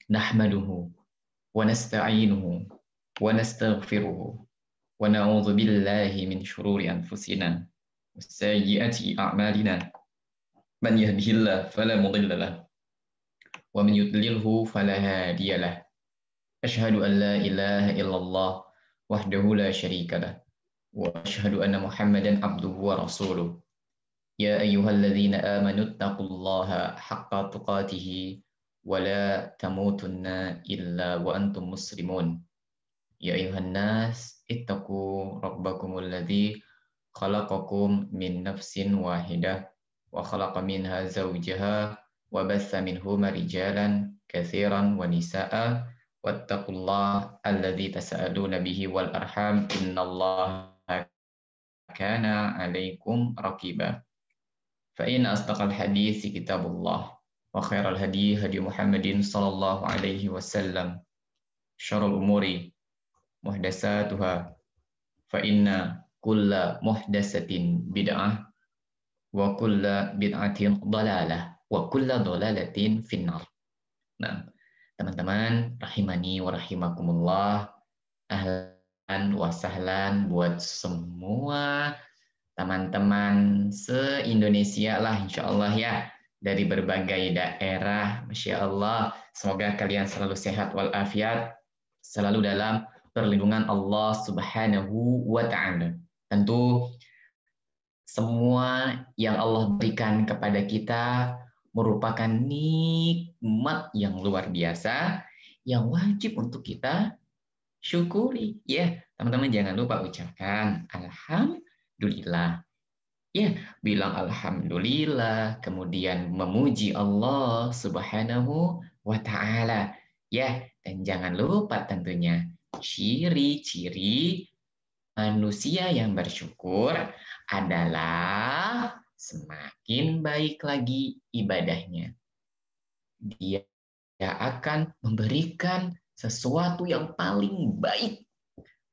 Nahmaduhu wa nasta'inuhu wa nastaghfiruhu wa na'udzu billahi min syururi anfusina wa sayyiati a'malina. Man yahdihillahu fala mudilla lahu wa man yudlilhu fala hadiya lahu. Asyhadu an la ilaha illallah wahdahu la syarika lah wa asyhadu anna Muhammadan abduhu wa rasuluh. Ya ayyuhalladzina amanu taqullaha haqqa tuqatih wa la tamutunna illa wa antum muslimun. Ya ayyuhan nas ittaqu rabbakumul ladzi khalaqakum min nafsin wahidah wa khalaqa minha zawjaha wa batha minhuma rijalan katsiran wa nisaa'a wattaqullaha alladzi tasaaluna bihi wal arham innallaha kana 'alaikum raqiba. فإن أصدق الحديث كتاب الله وخير الهدي هدي محمد صلى الله عليه وسلم شر الأمور محدثاتها فإن كل محدثة بدعة وكل بدعة ضلالة وكل ضلالة في النار. Nah, teman-teman rahimani wa rahimakumullah, ahlan wa sahlan buat semua teman-teman se-Indonesia lah insya Allah ya, dari berbagai daerah. Masya Allah, semoga kalian selalu sehat walafiat, selalu dalam perlindungan Allah Subhanahu wa Ta'ala. Tentu semua yang Allah berikan kepada kita merupakan nikmat yang luar biasa yang wajib untuk kita syukuri ya. Teman-teman jangan lupa ucapkan alhamdulillah. Ya, bilang alhamdulillah, kemudian memuji Allah Subhanahu wa Ta'ala. Ya, dan jangan lupa tentunya ciri-ciri manusia yang bersyukur adalah semakin baik lagi ibadahnya. Dia akan memberikan sesuatu yang paling baik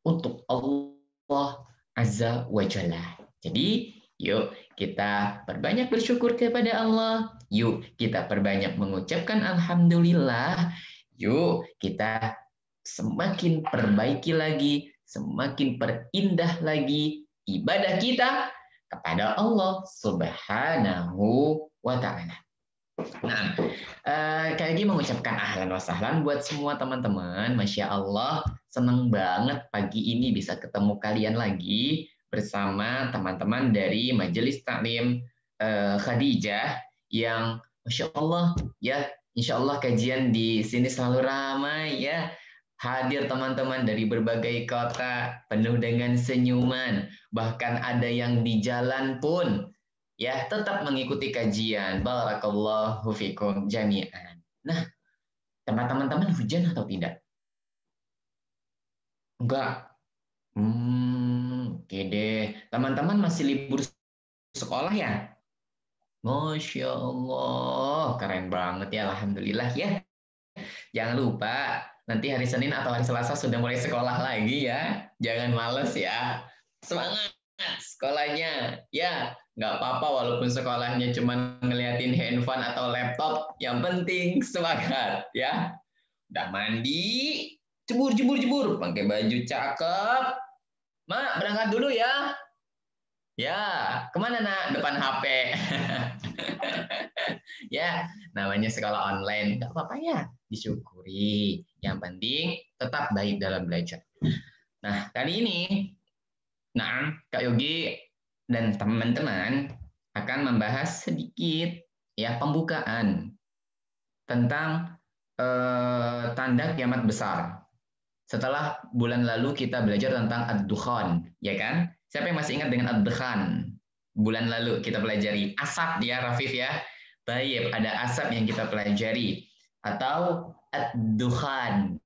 untuk Allah Azza wa Jalla. Jadi, yuk kita perbanyak bersyukur kepada Allah. Yuk kita perbanyak mengucapkan alhamdulillah. Yuk kita semakin perbaiki lagi, semakin perindah lagi ibadah kita kepada Allah Subhanahu wa Ta'ala. Nah, kayak gini mengucapkan ahlan wa sahlan buat semua teman-teman. Masya Allah, seneng banget pagi ini bisa ketemu kalian lagi bersama teman-teman dari Majelis Taklim Khadijah yang Masya Allah ya, insya Allah kajian di sini selalu ramai ya. Hadir teman-teman dari berbagai kota penuh dengan senyuman, bahkan ada yang di jalan pun ya tetap mengikuti kajian. Barakallahu fikum jami'an. Nah, teman-teman hujan atau tidak? Enggak. Oke deh. Teman-teman masih libur sekolah ya? Masya Allah, keren banget ya, alhamdulillah ya. Jangan lupa nanti hari Senin atau hari Selasa sudah mulai sekolah lagi ya. Jangan males ya. Semangat sekolahnya ya. Nggak apa-apa walaupun sekolahnya cuma ngeliatin handphone atau laptop. Yang penting semangat ya. Udah mandi, jemur, pakai baju cakep. Mak, berangkat dulu ya. Ya, kemana nak? Depan HP. Ya, namanya sekolah online. Nggak apa-apa ya, disyukuri. Yang penting tetap baik dalam belajar. Nah, kali ini, Kak Yogi dan teman-teman akan membahas sedikit ya pembukaan tentang tanda kiamat besar. Setelah bulan lalu kita belajar tentang ad-dukhan, ya kan? Siapa yang masih ingat dengan ad-dukhan? Bulan lalu kita pelajari asap ya, Rafif ya. Baik, ada asap yang kita pelajari atau ad-dukhan.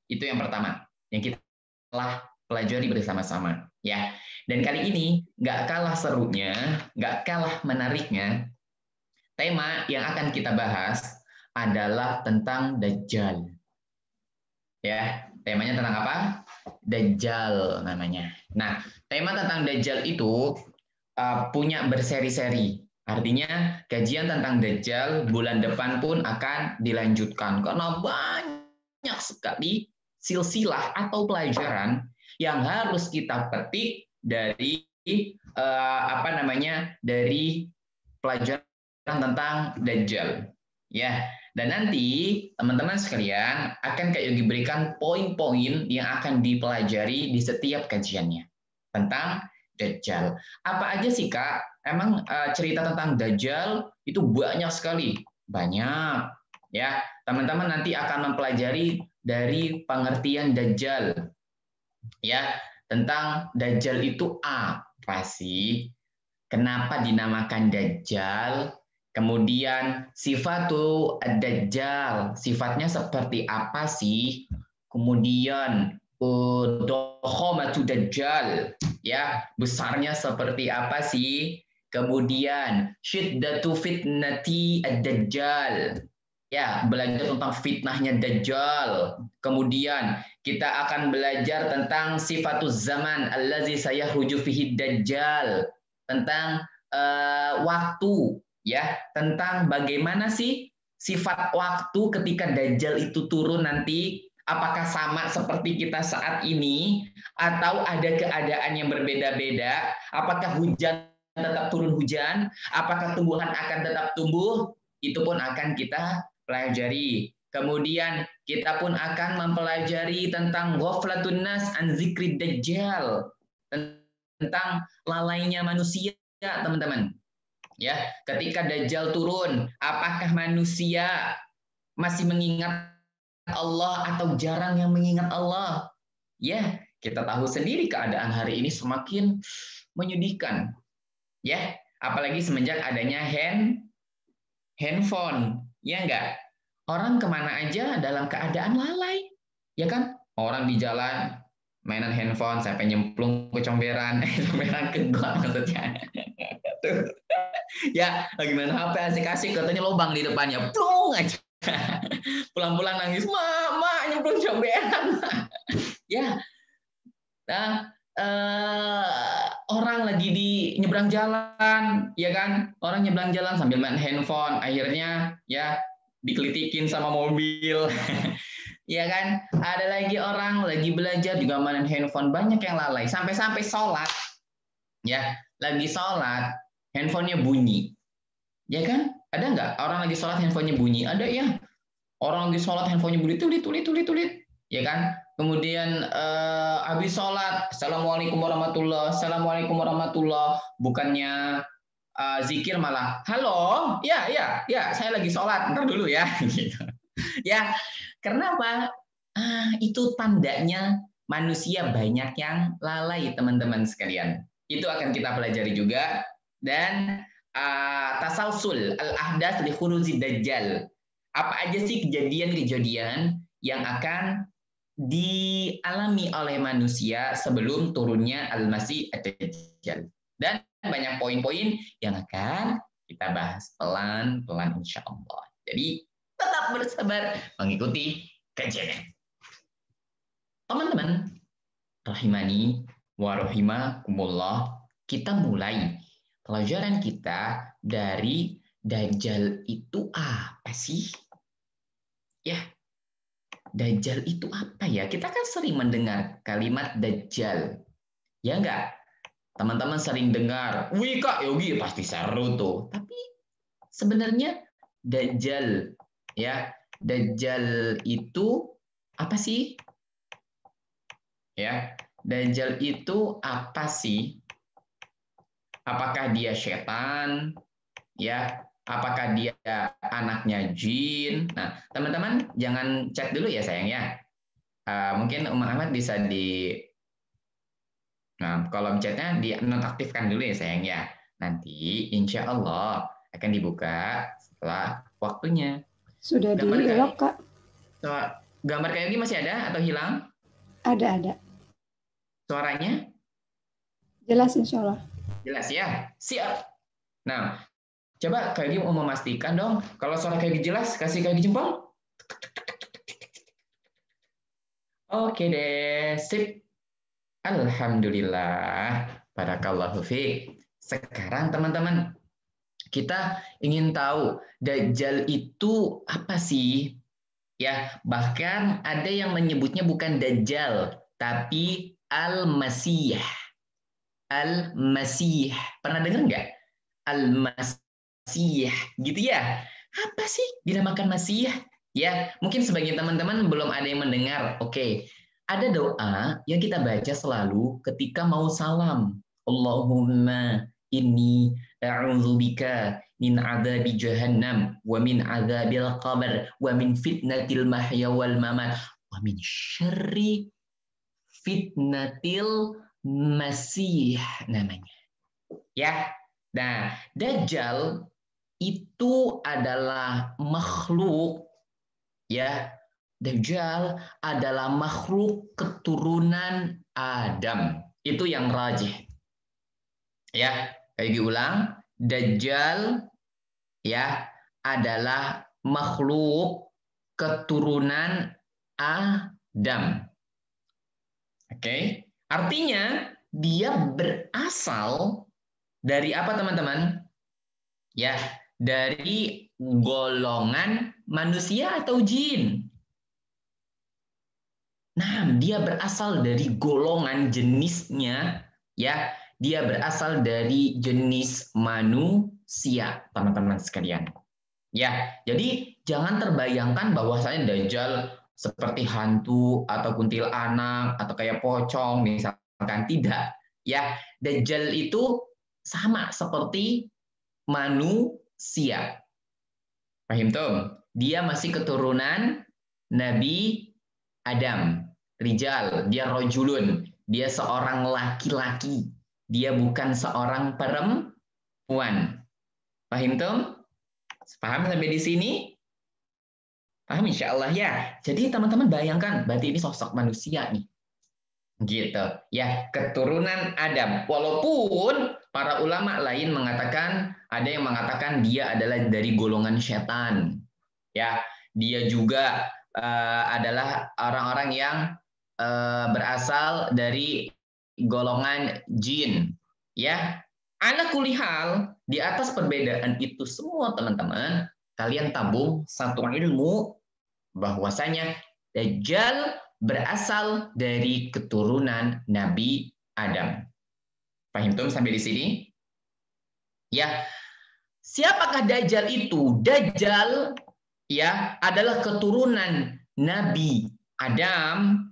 Itu yang pertama yang kita telah pelajari bersama-sama, ya. Dan kali ini nggak kalah serunya, nggak kalah menariknya, tema yang akan kita bahas adalah tentang Dajjal. Ya, temanya tentang apa? Dajjal namanya. Nah, tema tentang Dajjal itu punya berseri-seri. Artinya kajian tentang Dajjal bulan depan pun akan dilanjutkan karena banyak sekali silsilah atau pelajaran yang harus kita petik dari dari pelajaran tentang Dajjal. Ya, dan nanti teman-teman sekalian akan Kak Yogi berikan poin-poin yang akan dipelajari di setiap kajiannya tentang Dajjal. Apa aja sih Kak? Emang cerita tentang Dajjal itu banyak sekali. Banyak. Ya, teman-teman nanti akan mempelajari dari pengertian Dajjal. Ya, tentang Dajjal itu apa sih? Kenapa dinamakan Dajjal? Kemudian sifatu Dajjal, sifatnya seperti apa sih? Kemudian Dokhomatu Dajjal, ya besarnya seperti apa sih? Kemudian Syiddatu Fitnati Ad-Dajjal, ya belajar tentang fitnahnya Dajjal. Kemudian kita akan belajar tentang sifatus zaman allazi sayahruju fihi Dajjal, tentang waktu, ya tentang bagaimana sih sifat waktu ketika Dajjal itu turun nanti, apakah sama seperti kita saat ini atau ada keadaan yang berbeda-beda, apakah hujan tetap turun hujan, apakah tumbuhan akan tetap tumbuh, itu pun akan kita pelajari. Kemudian kita pun akan mempelajari tentang ghaflatun nas an zikrid Dajjal, tentang lalainya manusia, teman-teman. Ya, ketika Dajjal turun, apakah manusia masih mengingat Allah atau jarang yang mengingat Allah? Ya, kita tahu sendiri keadaan hari ini semakin menyedihkan. Ya, apalagi semenjak adanya handphone, ya enggak? Orang kemana aja dalam keadaan lalai, ya kan? Orang di jalan mainan handphone sampai nyemplung ke comberan, comberan ke got maksudnya. Tuh. Ya, lagi main HP asik-asik, katanya lubang di depannya, plung aja. Pulang-pulang nangis, mama nyemplung comberan. Ya, nah, orang lagi di nyebrang jalan, ya kan? Orang nyebrang jalan sambil main handphone, akhirnya ya dikelitikin sama mobil. Ya kan? Ada lagi orang lagi belajar juga main handphone, banyak yang lalai. Sampai-sampai sholat, ya lagi sholat, handphonenya bunyi. Ya kan? Ada nggak orang lagi sholat handphonenya bunyi? Ada ya. Orang lagi sholat handphonenya bunyi, tulit. Ya kan? Kemudian habis sholat, assalamualaikum warahmatullah, bukannya zikir malah, halo, ya, saya lagi sholat, ntar dulu ya. Gitu. Ya, kenapa? Itu tandanya manusia banyak yang lalai, teman-teman sekalian. Itu akan kita pelajari juga. Dan tasalsul al-ahdath li khuruzi dajjal. Apa aja sih kejadian-kejadian yang akan dialami oleh manusia sebelum turunnya Al-Masih Ad-Dajjal. Dan banyak poin-poin yang akan kita bahas pelan-pelan insya Allah. Jadi tetap bersabar mengikuti kajian. Teman-teman, rahimani wa rahimakumullah, kita mulai pelajaran kita dari Dajjal itu apa sih? Ya, Dajjal itu apa ya? Kita kan sering mendengar kalimat Dajjal. Ya enggak? Teman-teman sering dengar, wih Kak Yogi pasti seru tuh. Tapi sebenarnya Dajjal, ya, Dajjal itu apa sih? Ya, Dajjal itu apa sih? Apakah dia setan? Ya, apakah dia anaknya jin? Nah, teman-teman jangan chat dulu ya sayang ya. Mungkin Ahmad bisa kolom chatnya di nonaktifkan dulu ya sayang ya. Nanti insya Allah akan dibuka setelah waktunya. Sudah di-lock, Kak. Gambar kayak gini masih ada atau hilang? Ada. Suaranya? Jelas insya Allah. Jelas ya? Siap. Nah, coba Kak Yogi mau memastikan dong, kalau suara Kak Yogi jelas, kasih Kak Yogi jempol. Oke deh, sip. Alhamdulillah. Barakallahu fiik. Sekarang teman-teman, Kita ingin tahu Dajjal itu apa sih? Ya, bahkan ada yang menyebutnya bukan Dajjal, tapi Al-Masih. Al-Masih. Pernah dengar nggak? Al-Masih, gitu ya. Apa sih dinamakan Masih? Ya, mungkin sebagian teman-teman belum ada yang mendengar. Oke, ada doa yang kita baca selalu ketika mau salam. Allahumma inni a'udzubika min adzabi jahannam wa min adzabil qabr wa min fitnatil mahya wal mamat wa min syarri fitnatil masih namanya. Ya. Nah, Dajjal itu adalah makhluk, ya. Dajjal adalah makhluk keturunan Adam. Itu yang rajih. Ya, kayak diulang, Dajjal ya adalah makhluk keturunan Adam. Oke, artinya dia berasal dari apa teman-teman? Ya, dari golongan manusia atau jin. Nah, dia berasal dari golongan jenisnya, ya, dia berasal dari jenis manusia, teman-teman sekalian. Ya, jadi jangan terbayangkan bahwasanya Dajjal seperti hantu atau kuntilanak atau kayak pocong misalkan, tidak. Ya, Dajjal itu sama seperti manusia. Paham tuh? Dia masih keturunan Nabi Adam. Rijal, dia rojulun. Dia seorang laki-laki. Dia bukan seorang perempuan. Paham tuh? Paham sampai di sini? Paham insya Allah ya. Jadi teman-teman bayangkan, berarti ini sosok manusia nih. Gitu. Ya, keturunan Adam. Walaupun para ulama lain mengatakan, ada yang mengatakan dia adalah dari golongan setan. Ya, dia juga adalah orang-orang yang berasal dari golongan jin. Ya, ala kulihal, di atas perbedaan itu semua teman-teman, kalian tabung satu ilmu bahwasanya Dajjal berasal dari keturunan Nabi Adam. Paham tuh sampai di sini? Ya. Siapakah Dajjal itu? Dajjal ya adalah keturunan Nabi Adam,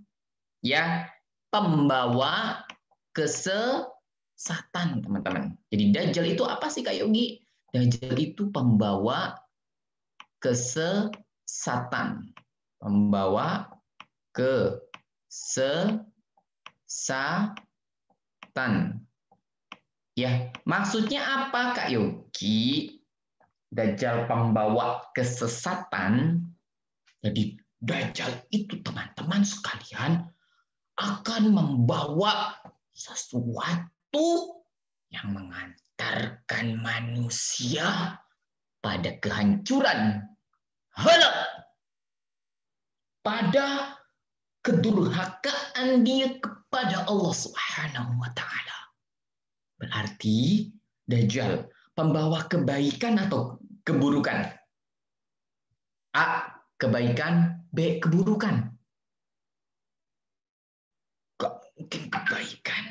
ya, pembawa kesesatan, teman-teman. Jadi Dajjal itu apa sih Kak Yogi? Dajjal itu pembawa kesesatan. Pembawa kesesatan. Ya, maksudnya apa Kak Yogi? Dajjal pembawa kesesatan. Jadi Dajjal itu teman-teman sekalian akan membawa sesuatu yang mengantarkan manusia pada kehancuran, halak, pada kedurhakaan dia kepada Allah Subhanahu wa taala. Berarti Dajjal pembawa kebaikan atau keburukan? A, kebaikan, B, keburukan. Gak mungkin kebaikan.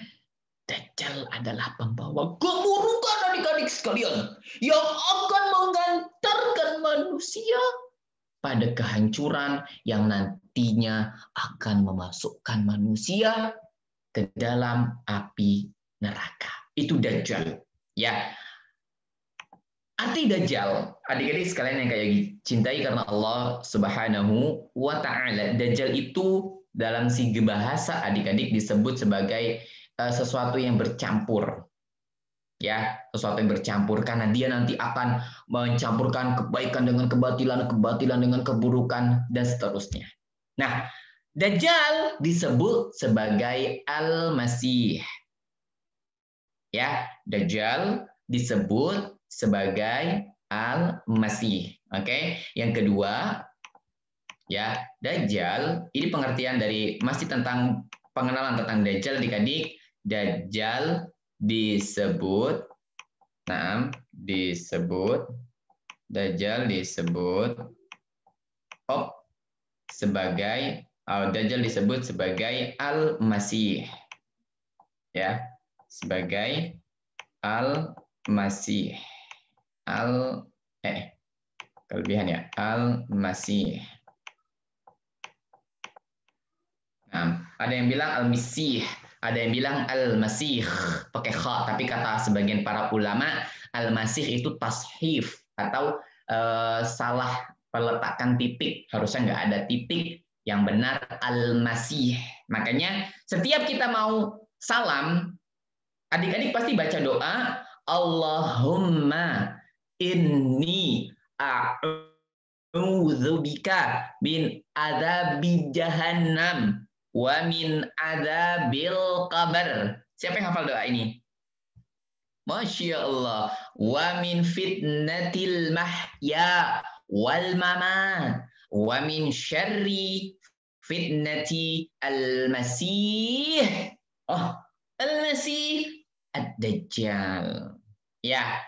Dajjal adalah pembawa keburukan adik-adik sekalian yang akan mengantarkan manusia pada kehancuran yang nantinya akan memasukkan manusia ke dalam api neraka. Itu Dajjal. Ya. Arti Dajjal, adik-adik sekalian yang kayak cintai karena Allah Subhanahu wa taala. Dajjal itu dalam segi bahasa adik-adik disebut sebagai sesuatu yang bercampur. Ya, sesuatu yang bercampur karena dia nanti akan mencampurkan kebaikan dengan kebatilan, kebatilan dengan keburukan dan seterusnya. Nah, Dajjal disebut sebagai Al-Masih. Ya, Dajjal disebut sebagai Al-Masih. Oke, yang kedua, ya, Dajjal, ini pengertian dari masih tentang pengenalan tentang Dajjal adik-adik. Dajjal disebut disebut sebagai Al-Masih, ya, sebagai Al-Masih, kelebihan ya, Al-Masih. Nah, ada yang bilang Al-Masih, ada yang bilang Al-Masih pakai kha, tapi kata sebagian para ulama Al-Masih itu tashif atau salah peletakan titik, harusnya nggak ada titik, yang benar Al-Masih. Makanya setiap kita mau salam, adik-adik pasti baca doa Allahumma inni a'udzubika min adzabi jahannam wa min adzabil qabr. Siapa yang hafal doa ini? Masya Allah. Wa min fitnatil mahya wal mamat wa min syarri fitnati al-masih. Oh, al-masih ad-dajjal. Ya.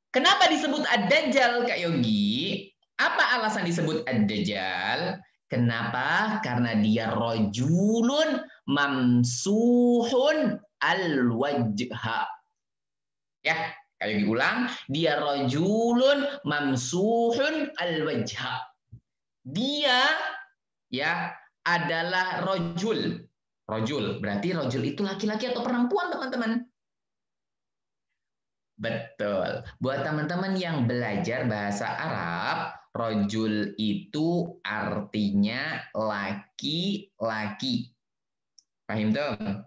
Kenapa disebut ad-dajjal, Kak Yogi? Apa alasan disebut ad-dajjal? Kenapa? Karena dia rajulun mamsuhun al-wajha. Ya, kayak diulang, dia rajulun mamsuhun al-wajha. Dia ya adalah rajul. Rajul, berarti rajul itu laki-laki atau perempuan, teman-teman? Betul. Buat teman-teman yang belajar bahasa Arab, rajul itu artinya laki-laki. Paham tuh?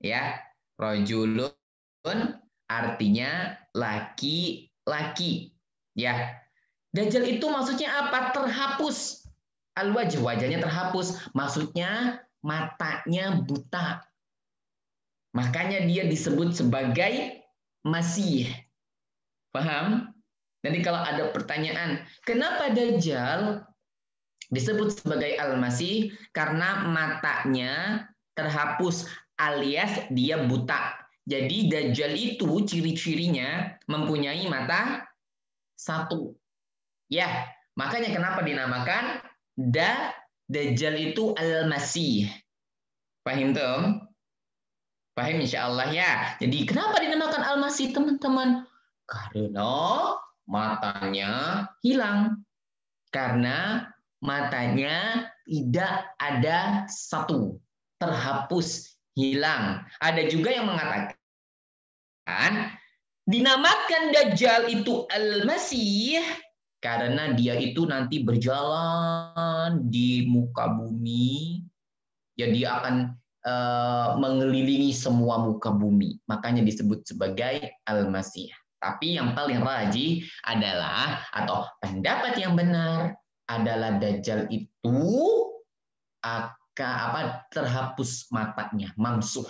Ya, rajulun artinya laki-laki. Ya. Dajjal itu maksudnya apa? Terhapus. Al-wajh, wajahnya terhapus. Maksudnya matanya buta. Makanya dia disebut sebagai Masih. Paham? Nanti kalau ada pertanyaan, kenapa Dajjal disebut sebagai Al-Masih? Karena matanya terhapus alias dia buta. Jadi Dajjal itu ciri-cirinya mempunyai mata satu. Ya, makanya kenapa dinamakan Dajjal itu Al-Masih. Paham tuh? Paham insya Allah ya. Jadi kenapa dinamakan Al-Masih, teman-teman? Karena matanya hilang. Karena matanya tidak ada satu. Terhapus, hilang. Ada juga yang mengatakan dinamakan Dajjal itu Al-Masih karena dia itu nanti berjalan di muka bumi. Ya, dia akan mengelilingi semua muka bumi. Makanya disebut sebagai Al-Masih. Tapi yang paling rajih adalah, atau pendapat yang benar adalah Dajjal itu terhapus matanya, mamsuh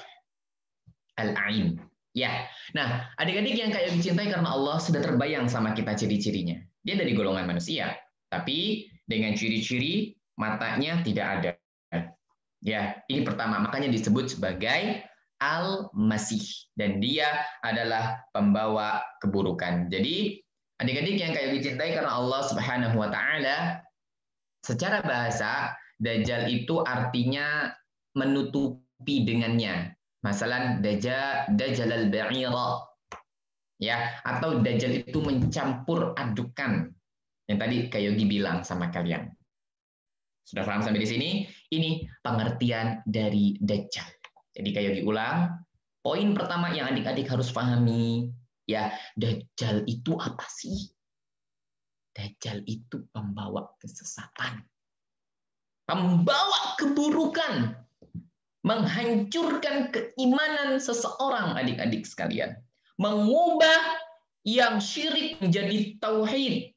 al-ain. Ya. Nah, adik-adik yang kayak dicintai karena Allah sudah terbayang sama kita ciri-cirinya. Dia dari golongan manusia, tapi dengan ciri-ciri matanya tidak ada. Ya, ini pertama, makanya disebut sebagai Al-Masih, dan dia adalah pembawa keburukan. Jadi, adik-adik yang kayak dicintai karena Allah Subhanahu wa taala, secara bahasa Dajjal itu artinya menutupi dengannya. Masalah Dajjal al-ba'ira. Ya, atau Dajjal itu mencampur adukan. Yang tadi Kak Yogi bilang sama kalian. Sudah paham sampai di sini? Ini pengertian dari Dajjal. Jadi Kak Yogi ulang, poin pertama yang adik-adik harus pahami, ya, Dajjal itu apa sih? Dajjal itu pembawa kesesatan, pembawa keburukan, menghancurkan keimanan seseorang, adik-adik sekalian, mengubah yang syirik menjadi tauhid,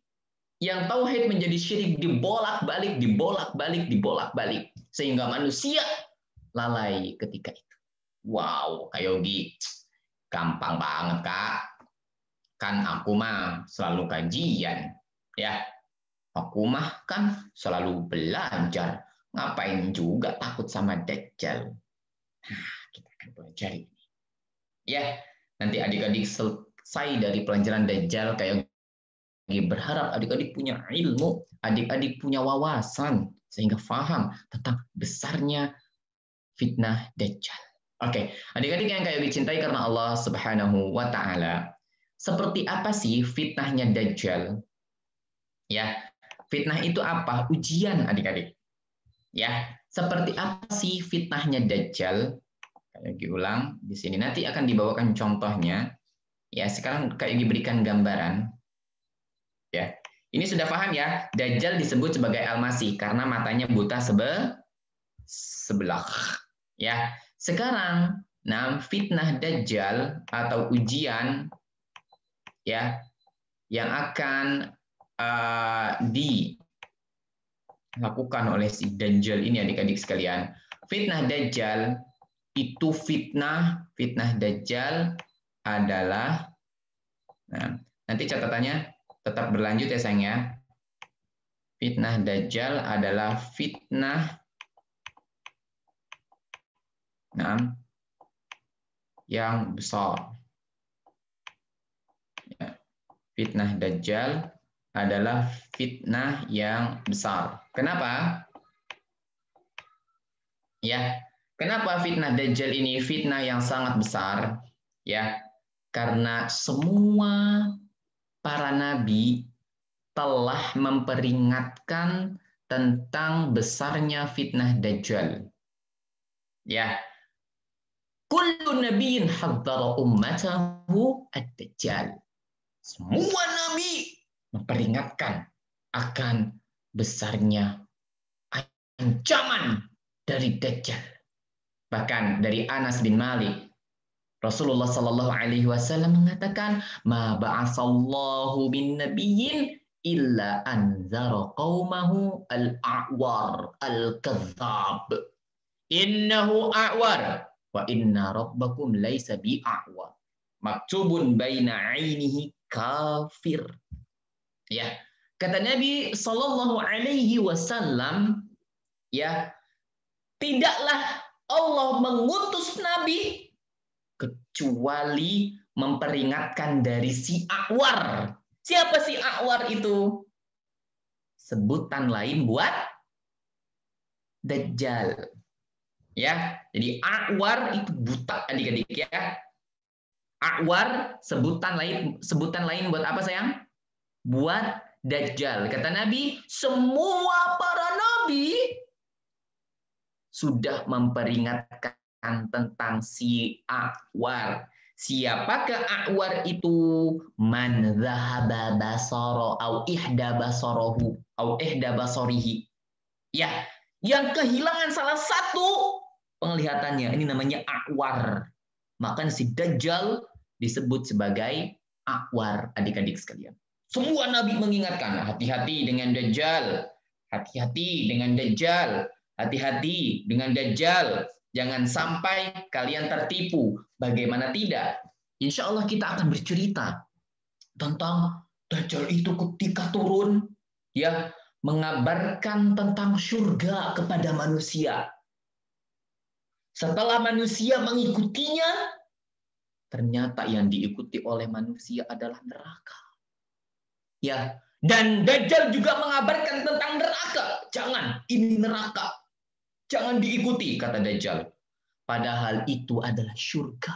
yang tauhid menjadi syirik, dibolak-balik, dibolak-balik, dibolak-balik, sehingga manusia lalai ketika itu. Wow, Kak Yogi, gampang banget, Kak. Kan aku mah selalu kajian, ya. Aku mah kan selalu belajar. Ngapain juga takut sama Dajjal? Nah, kita akan belajar ini. Ya, nanti adik-adik selesai dari pelajaran Dajjal, kayak berharap adik-adik punya ilmu, adik-adik punya wawasan, sehingga paham tentang besarnya fitnah Dajjal. Oke, adik-adik yang kayak dicintai karena Allah Subhanahu wa Ta'ala, seperti apa sih fitnahnya Dajjal? Ya, fitnah itu apa? Ujian, adik-adik. Ya, seperti apa sih fitnahnya Dajjal? Kayak diulang di sini, nanti akan dibawakan contohnya. Ya, sekarang kayak diberikan gambaran. Ya, ini sudah paham ya? Dajjal disebut sebagai Al-Masih karena matanya buta sebelah. Ya, sekarang fitnah Dajjal atau ujian ya yang akan dilakukan oleh si Dajjal ini, adik-adik sekalian. Fitnah Dajjal itu fitnah Dajjal adalah, nanti catatannya tetap berlanjut ya sayang ya. Fitnah Dajjal adalah fitnah yang besar. Ya. Fitnah Dajjal adalah fitnah yang besar. Kenapa? Ya, kenapa fitnah Dajjal ini fitnah yang sangat besar? Ya, karena semua para nabi telah memperingatkan tentang besarnya fitnah Dajjal. Ya, kullu nabiyyin hadzara ummatahu ad-Dajjal. Semua nabi memperingatkan akan besarnya ancaman dari Dajjal. Bahkan dari Anas bin Malik, Rasulullah Shallallahu Alaihi Wasallam mengatakan, "Ma ba'asallahu bin nabiyyin illa anzara qaumahu al-a'war al-kadzdzab. Innahu a'war wa inna rabbakum laisa bi'a'war. Maktubun baina 'ainihi kafir." Ya, kata Nabi Shallallahu Alaihi Wasallam, ya, tidaklah Allah mengutus Nabi kecuali memperingatkan dari si A'war. Siapa si A'war itu? Sebutan lain buat Dajjal. Ya, jadi A'war itu buta, adik-adik ya. A'war sebutan lain buat apa sayang? Buat Dajjal. Kata Nabi, semua para nabi sudah memperingatkan tentang si A'war. Siapakah A'war itu? Man dhahaba basara au ihda basarahu au ihda basarihi. Ya, yang kehilangan salah satu penglihatannya, ini namanya A'war. Maka si Dajjal disebut sebagai A'war, adik-adik sekalian. Semua nabi mengingatkan, hati-hati dengan Dajjal. Hati-hati dengan Dajjal. Hati-hati dengan Dajjal. Jangan sampai kalian tertipu. Bagaimana tidak? Insya Allah kita akan bercerita tentang Dajjal itu ketika turun, ya, mengabarkan tentang surga kepada manusia. Setelah manusia mengikutinya, ternyata yang diikuti oleh manusia adalah neraka. Ya, dan Dajjal juga mengabarkan tentang neraka. Jangan, ini neraka. Jangan diikuti, kata Dajjal. Padahal itu adalah surga.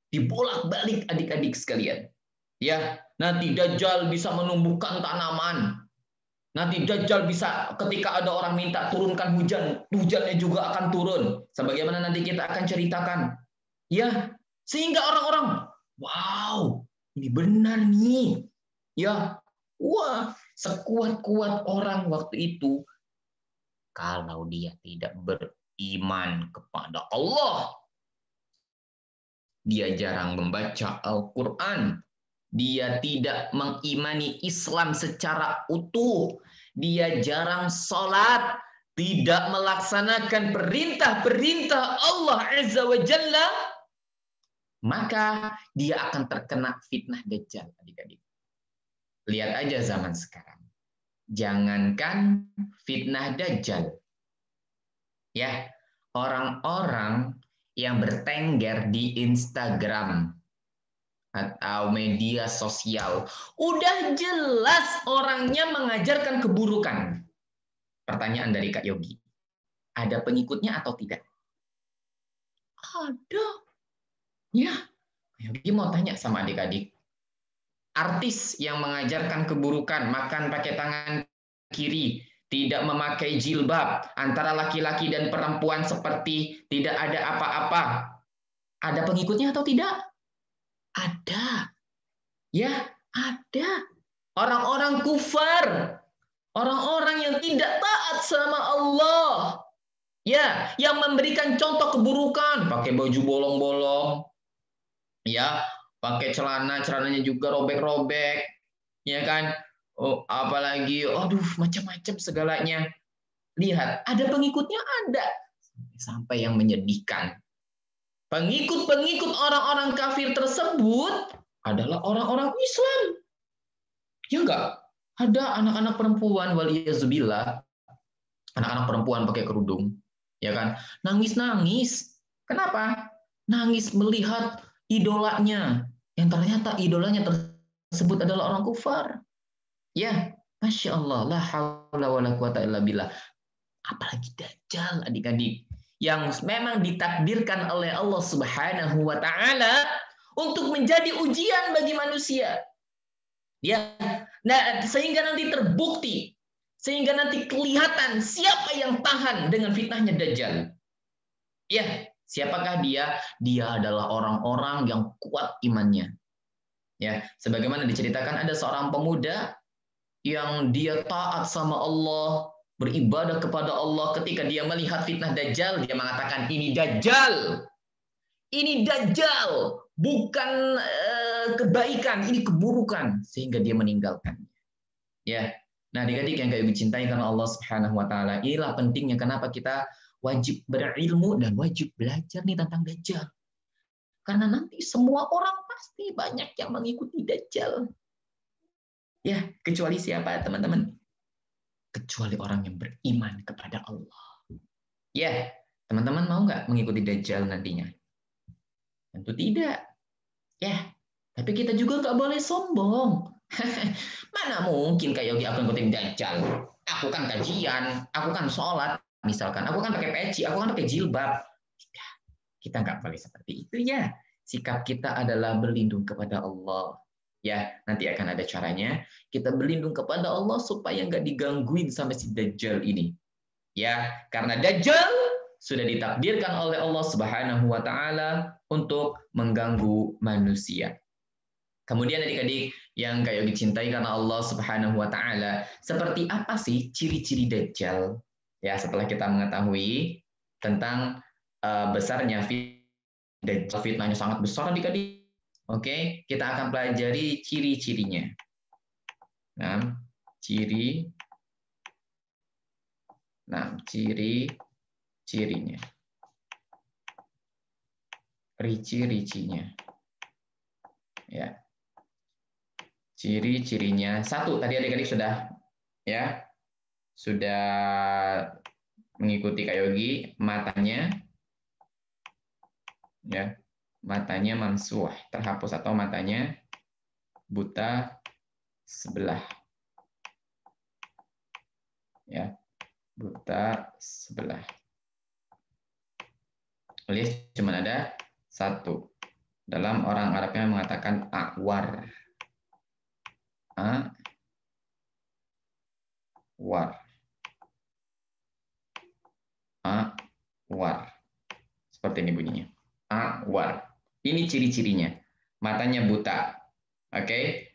Dibolak-balik adik-adik sekalian. Ya, nanti Dajjal bisa menumbuhkan tanaman. Nanti Dajjal bisa ketika ada orang minta turunkan hujan, hujannya juga akan turun. Sebagaimana nanti kita akan ceritakan. Ya, sehingga orang-orang, wow, ini benar nih. Ya, wah, sekuat-kuat orang waktu itu, kalau dia tidak beriman kepada Allah, dia jarang membaca Al-Quran, dia tidak mengimani Islam secara utuh, dia jarang sholat, tidak melaksanakan perintah-perintah Allah Azza wa Jalla, maka dia akan terkena fitnah Dajjal, adik-adik. Lihat aja zaman sekarang. Jangankan fitnah Dajjal. Ya, orang-orang yang bertengger di Instagram. atau media sosial. Udah jelas orangnya mengajarkan keburukan. Pertanyaan dari Kak Yogi. Ada pengikutnya atau tidak? Ada. Ya, Kak Yogi mau tanya sama adik-adik. Artis yang mengajarkan keburukan, makan pakai tangan kiri, tidak memakai jilbab, antara laki-laki dan perempuan seperti tidak ada apa-apa. Ada pengikutnya atau tidak? Ada. Ya, ada. Orang-orang kufar, orang-orang yang tidak taat sama Allah. Ya, yang memberikan contoh keburukan, pakai baju bolong-bolong, ya, pakai celananya juga robek-robek, ya kan? Oh, apalagi, aduh, macam-macam segalanya. Lihat, ada pengikutnya ada. Sampai yang menyedihkan. Pengikut-pengikut orang-orang kafir tersebut adalah orang-orang Islam. Ya enggak? Ada anak-anak perempuan, waliyazubillah, anak-anak perempuan pakai kerudung, ya kan? Nangis-nangis. Kenapa? Nangis melihat idolanya, yang ternyata idolanya tersebut adalah orang kufar. Ya, Masya Allah, la haula wa la quwata illa billah. Apalagi Dajjal, adik-adik, yang memang ditakdirkan oleh Allah Subhanahu wa taala untuk menjadi ujian bagi manusia. Ya, nah, sehingga nanti terbukti, sehingga nanti kelihatan siapa yang tahan dengan fitnahnya Dajjal. Ya, siapakah dia? Dia adalah orang-orang yang kuat imannya. Ya, sebagaimana diceritakan ada seorang pemuda yang dia taat sama Allah, beribadah kepada Allah. Ketika dia melihat fitnah Dajjal, dia mengatakan, ini Dajjal. Ini Dajjal. Bukan kebaikan, ini keburukan. Sehingga dia meninggalkan. Ya. Nah, adik-adik yang kayak dicintai karena Allah Subhanahu wa taala, inilah pentingnya kenapa kita wajib berilmu dan wajib belajar nih tentang Dajjal. Karena nanti semua orang pasti banyak yang mengikuti Dajjal. Ya, kecuali siapa, teman-teman? Kecuali orang yang beriman kepada Allah. Ya, teman-teman mau nggak mengikuti Dajjal nantinya? Tentu tidak. Ya, tapi kita juga nggak boleh sombong. Mana mungkin kayak Yogi aku ngikutin Dajjal? Aku kan kajian, aku kan sholat, misalkan. Aku kan pakai peci, aku kan pakai jilbab. Tidak, kita nggak boleh seperti itu ya. Sikap kita adalah berlindung kepada Allah. Ya, nanti akan ada caranya. Kita berlindung kepada Allah supaya nggak digangguin sama si Dajjal ini. Ya, karena Dajjal sudah ditakdirkan oleh Allah Subhanahu wa taala untuk mengganggu manusia. Kemudian adik-adik yang kayak dicintai karena Allah Subhanahu wa taala, seperti apa sih ciri-ciri Dajjal? Ya, setelah kita mengetahui tentang besarnya Dajjal, fitnahnya sangat besar adik-adik. Oke, kita akan pelajari ciri-cirinya. Nah, ciri-cirinya. Rici-ricinya. Ya. Ciri-cirinya. Satu, tadi adik-adik sudah mengikuti Kak Yogi, matanya matanya mamsuh, terhapus atau matanya buta sebelah. Ya. Buta sebelah. Alias cuma ada satu. Dalam orang Arabnya mengatakan awar. Awar. Seperti ini bunyinya. Awar. Ini ciri-cirinya. Matanya buta. Oke.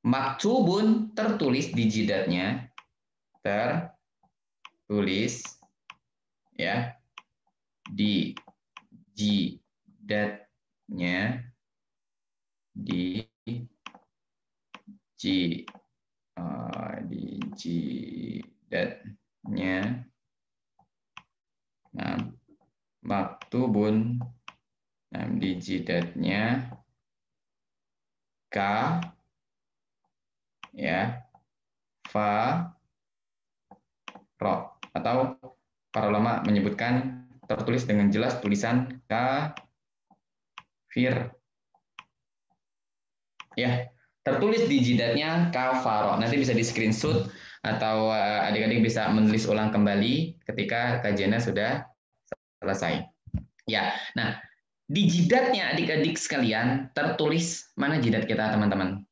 Maktubun, tertulis di jidatnya. Tertulis ya di jidatnya, di jidatnya. Nah, maktubun, nah, di jidatnya ka ya fa ro, atau para ulama menyebutkan tertulis dengan jelas tulisan kafir. Ya, tertulis di jidatnya kafaro. Nanti bisa di screenshot atau adik-adik bisa menulis ulang kembali ketika kajiannya sudah selesai. Ya, nah di jidatnya adik-adik sekalian tertulis mana jidat kita teman-teman?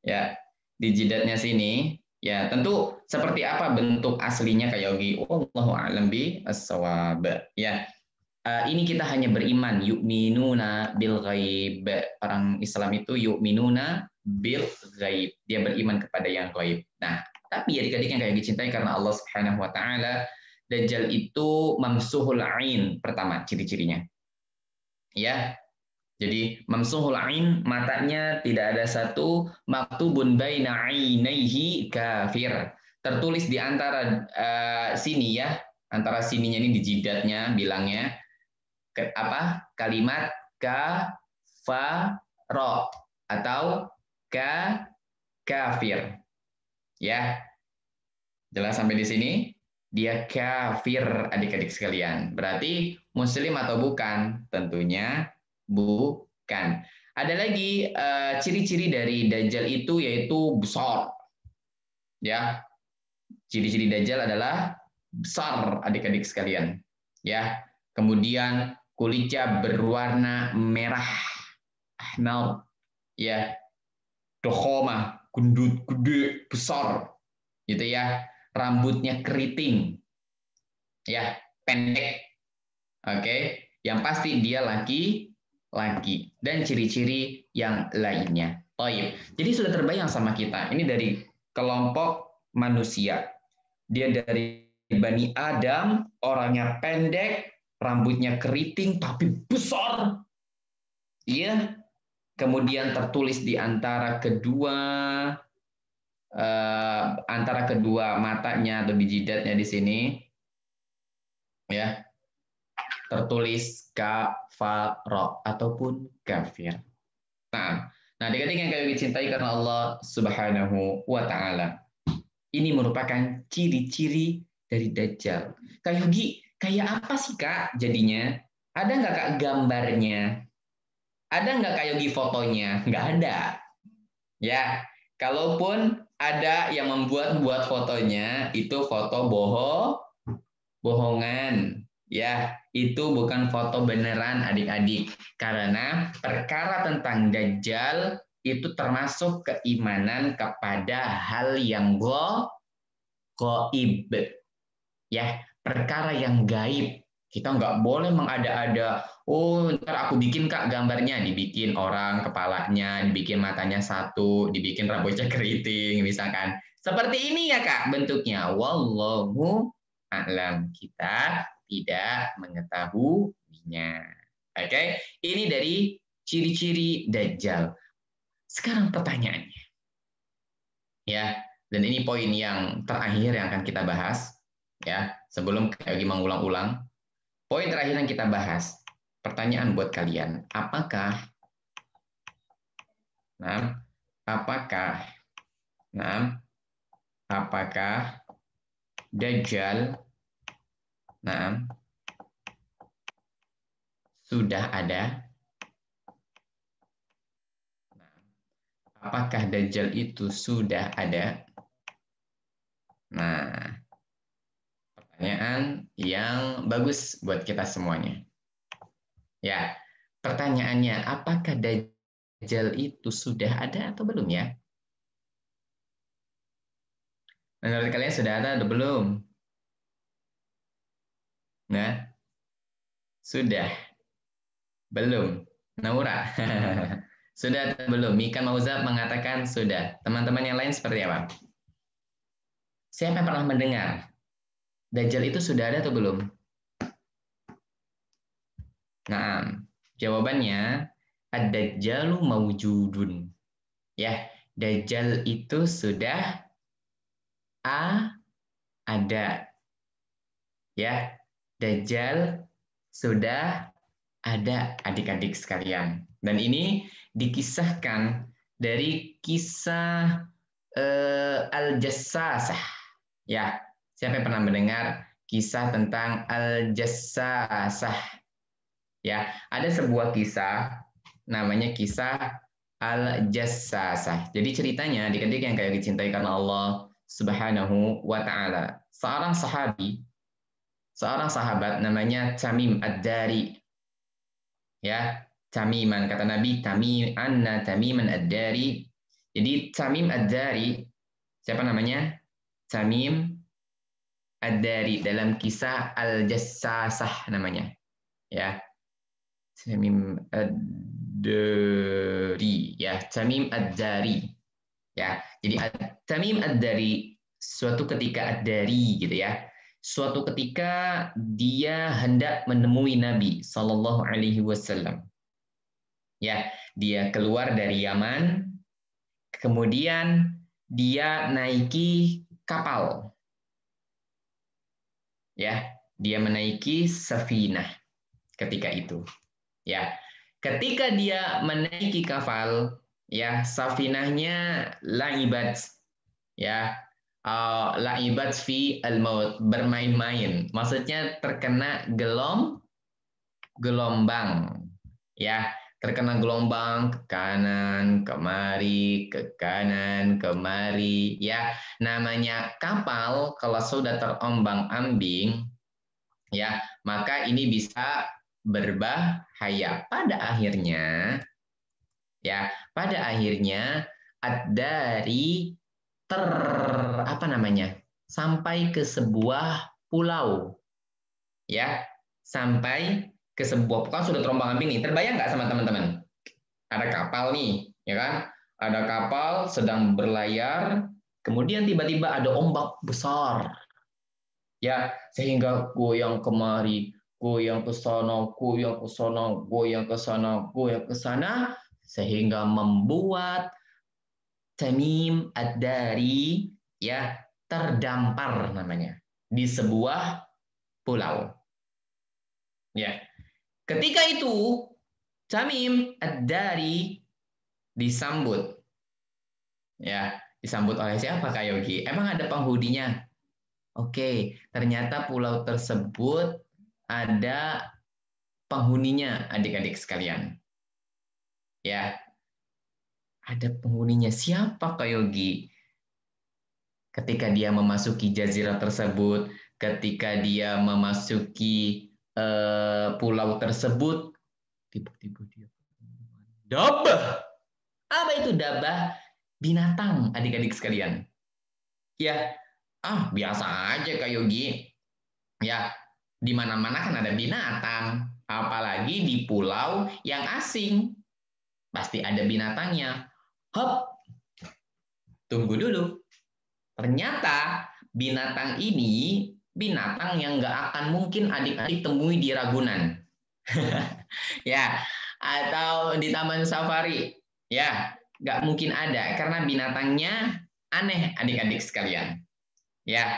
Ya, di jidatnya sini ya tentu seperti apa bentuk aslinya Kak Yogi? Wallahu a'lam bis-shawab. Ya, ini kita hanya beriman yu'minuna bil ghaib. Orang Islam itu yu'minuna bil ghaib. Dia beriman kepada yang ghaib. Nah, tapi adik-adik yang kayak dicintai karena Allah Subhanahu wa taala, Dajjal itu mamsuhul ain pertama ciri-cirinya. Ya. Jadi mamsuhul ain, matanya tidak ada satu, maktubun baina ainaihi kafir. Tertulis di antara sini ya, antara sininya ini di jidatnya bilangnya apa? Kalimat kafaro atau kafir. Ya. Jelas sampai di sini? Dia kafir adik-adik sekalian. Berarti muslim atau bukan? Tentunya bukan. Ada lagi ciri-ciri dari Dajjal itu yaitu besar. Ya, ciri-ciri Dajjal adalah besar adik-adik sekalian. Ya, kemudian kulitnya berwarna merah, ahmar. Ya, dokhoma, gendut, gede, besar, gitu ya. Rambutnya keriting, ya, pendek. Oke, yang pasti dia laki dan ciri-ciri yang lainnya. Toib. Jadi sudah terbayang sama kita. Ini dari kelompok manusia. Dia dari Bani Adam, orangnya pendek, rambutnya keriting tapi besar. Iya. Kemudian tertulis di antara kedua matanya atau di jidatnya di sini, ya, tertulis kafaro ataupun kafir. Nah, adik-adik yang kalian dicintai karena Allah Subhanahu wa taala. Ini merupakan ciri-ciri dari Dajjal. Kak Yogi, kayak apa sih Kak jadinya? Ada nggak Kak gambarnya? Ada nggak Kak Yogi fotonya? Nggak ada. Ya, kalaupun ada yang membuat fotonya, itu foto bohongan. Ya, itu bukan foto beneran adik-adik. Karena perkara tentang Dajjal itu termasuk keimanan kepada hal yang gaib. Ya, perkara yang gaib. Kita nggak boleh mengada-ada. Oh, ntar aku bikin Kak gambarnya. Dibikin orang kepalanya, dibikin matanya satu, dibikin rambutnya keriting, misalkan. Seperti ini ya Kak bentuknya. Wallahu a'lam. Kita tidak mengetahuinya. Oke, ini dari ciri-ciri Dajjal. Sekarang pertanyaannya. Ya, dan ini poin yang terakhir yang akan kita bahas. Ya, sebelum lagi mengulang-ulang. Poin terakhir yang kita bahas. Pertanyaan buat kalian. Apakah Dajjal sudah ada? Apakah Dajjal itu sudah ada? Nah, pertanyaan yang bagus buat kita semuanya. Ya, pertanyaannya, apakah Dajjal itu sudah ada atau belum ya? Menurut kalian sudah ada atau belum? Nah, sudah. Belum. Naura. Sudah atau belum? Mika Mauzab mengatakan sudah. Teman-teman yang lain seperti apa? Siapa yang pernah mendengar? Dajjal itu sudah ada atau belum? Nah, jawabannya ad-dajjalu mawjudun. Ya, Dajjal itu sudah ada. Ya, Dajjal sudah ada adik-adik sekalian. Dan ini dikisahkan dari kisah Al-Jassasah. Ya, siapa yang pernah mendengar kisah tentang Al-Jassasah? Ya, ada sebuah kisah namanya kisah Al-Jassasah. Jadi ceritanya adik-adik yang kayak dicintai karena Allah Subhanahu wa taala. Seorang sahabat namanya Tamim Ad-Dari. Ya, Tamiman kata Nabi, Tamiman Ad-Dari. Jadi Tamim Ad-Dari, siapa namanya? Tamim Ad-Dari dalam kisah Al-Jassasah namanya. Ya. Tamim Ad-Dari, ya, Tamim Ad-Dari. Ya, jadi Tamim Ad-Dari suatu ketika Ad-Dari gitu ya. Suatu ketika dia hendak menemui Nabi Sallallahu alaihi wasallam. Ya, dia keluar dari Yaman, kemudian dia naiki kapal. Ya, dia menaiki safinah ketika itu. Ya, ketika dia menaiki kapal, ya, safinahnya laibat, ya, laibat fi al-maut, bermain-main. Maksudnya terkena gelombang, ya, terkena gelombang ke kanan, kemari, ya. Namanya kapal kalau sudah terombang-ambing, ya, maka ini bisa berbahaya. Pada akhirnya Ad-Dari sampai ke sebuah pulau, ya, sampai ke sebuah pulau, sudah terombang-ambing nih. Terbayang nggak sama teman-teman? Ada kapal nih, ya kan? Ada kapal sedang berlayar, kemudian tiba-tiba ada ombak besar, ya, sehingga goyang kemari, goyang ke sana, goyang ke sana, goyang ke sana, goyang ke sana, sehingga membuat Tamim Ad-Dari, ya, terdampar namanya di sebuah pulau. Ya, ketika itu Tamim Ad-Dari disambut, ya, disambut oleh siapa Kak Yogi? Emang ada penghuninya? Oke, ternyata pulau tersebut ada penghuninya, adik-adik sekalian. Ya, ada penghuninya. Siapa Kak Yogi? Ketika dia memasuki jazirah tersebut, ketika dia memasuki pulau tersebut, tiba-tiba dia dabah. Apa itu dabah? Binatang, adik-adik sekalian. Ya, biasa aja Kak Yogi. Ya, di mana-mana kan ada binatang, apalagi di pulau yang asing. Pasti ada binatangnya. Hop, tunggu dulu. Ternyata binatang ini binatang yang nggak akan mungkin adik-adik temui di Ragunan. Ya, atau di Taman Safari. Ya, nggak mungkin ada karena binatangnya aneh adik-adik sekalian. Ya,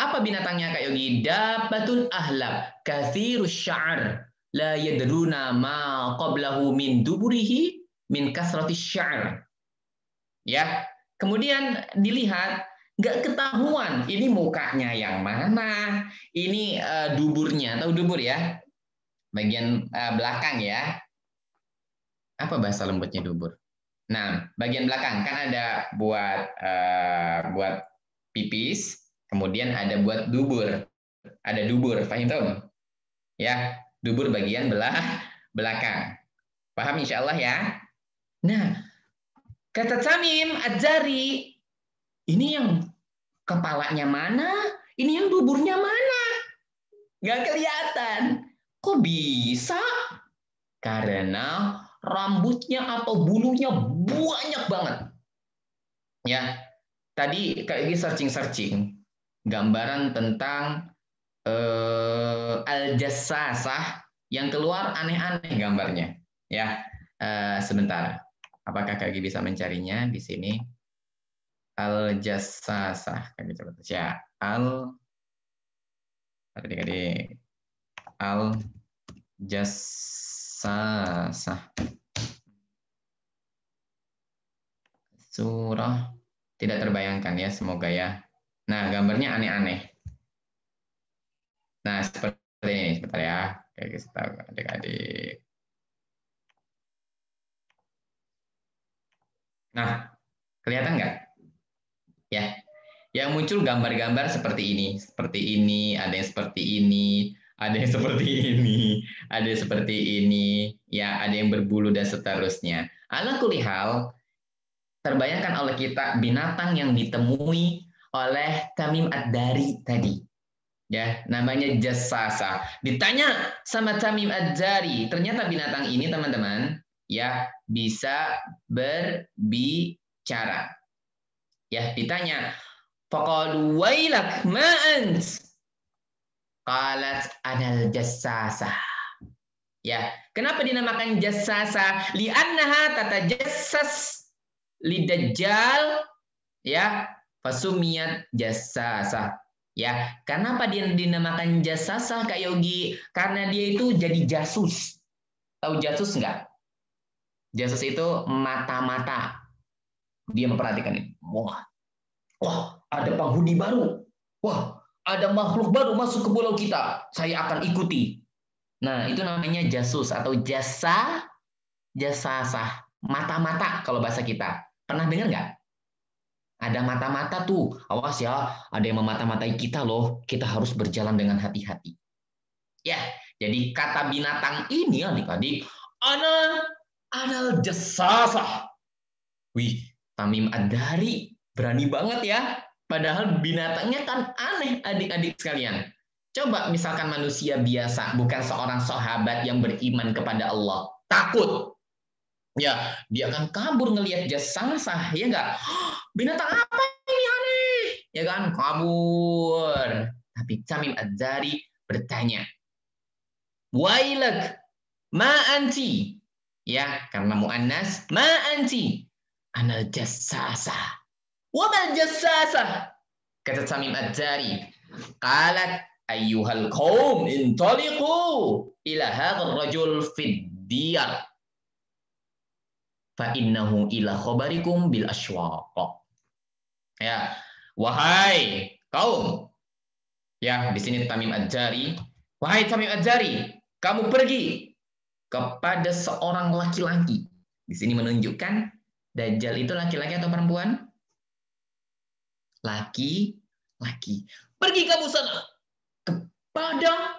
apa binatangnya Kak Yogi? Dabbatun ahlab, kathirus sya'ar, la yadruna ma qablahu min duburihi min kasratis sya'ar. Ya, kemudian dilihat nggak ketahuan ini mukanya yang mana, ini duburnya, tahu dubur ya? Bagian belakang ya. Apa bahasa lembutnya dubur? Nah, bagian belakang kan ada buat pipis, kemudian ada buat dubur. Ada dubur, paham tuh? Ya, dubur bagian belakang. Paham insya Allah ya? Nah, kata Tamim Ad-Dari, ini yang kepalanya mana? Ini yang duburnya mana? Gak kelihatan. Kok bisa? Karena rambutnya atau bulunya banyak banget. Ya, tadi kayak gini searching gambaran tentang Al-Jassasah yang keluar aneh-aneh gambarnya. Ya, sebentar. Apakah Kak Gi bisa mencarinya di sini? Al-Jassasah. Kak Gi coba ya. Adik-adik. Al-Jassasah. Surah tidak terbayangkan ya, semoga ya. Nah, gambarnya aneh-aneh. Nah, seperti ini, sebentar ya. Kayak gitu, adik-adik. Nah, kelihatan nggak? Ya, yang muncul gambar-gambar seperti ini, ada yang seperti ini, ada yang seperti ini, ada yang seperti ini, ya, ada yang berbulu dan seterusnya. Ala kulli hal, terbayangkan oleh kita binatang yang ditemui oleh Tamim Ad-Dari tadi. Ya, namanya jassasa. Ditanya sama Tamim Ad-Dari, ternyata binatang ini teman-teman ya bisa berbicara. Ya, ditanya, faqalu wailak ma ant? Qalat anal jassasa. Ya, kenapa dinamakan jassasa? Li'annaha tatajassas lidajjal ya, fasumiyat jassasa. Ya, kenapa dia dinamakan jassasa Kak Yogi? Karena dia itu jadi jasus. Tahu jasus enggak? Jasus itu mata-mata. Dia memperhatikan ini. Wah, ada penghuni baru. Wah, ada makhluk baru masuk ke pulau kita. Saya akan ikuti. Nah, itu namanya jasus atau jasasah. Mata-mata kalau bahasa kita. Pernah dengar nggak? Ada mata-mata tuh. Awas ya, ada yang memata-matai kita loh. Kita harus berjalan dengan hati-hati. Ya, jadi kata binatang ini adik-adik, anal jasasah. Wih, Tamim Ad-Dari berani banget ya. Padahal binatangnya kan aneh adik-adik sekalian. Coba misalkan manusia biasa, bukan seorang sahabat yang beriman kepada Allah. Takut. Ya, dia akan kabur ngelihat jasasah, ya enggak? Binatang apa ini aneh? Ya kan, kabur. Tapi Tamim Ad-Dari bertanya, Wailak, ma anti? Ya, karena mu'annas, ma anti? Anal jassasa. Wamal jassasa? Kata Tamim Ad-Dari. Qalat ayyuhal qaum intaliqu ila hadzal rajul fid diyar. Fa innahu ila khabarikum bil aswaq. Ya, wahai kaum. Ya, di sini Tamim Ad-Dari. Wahai Tamim Ad-Dari, kamu pergi kepada seorang laki-laki. Di sini menunjukkan Dajjal itu laki-laki atau perempuan? Laki-laki. Pergi kamu sana kepada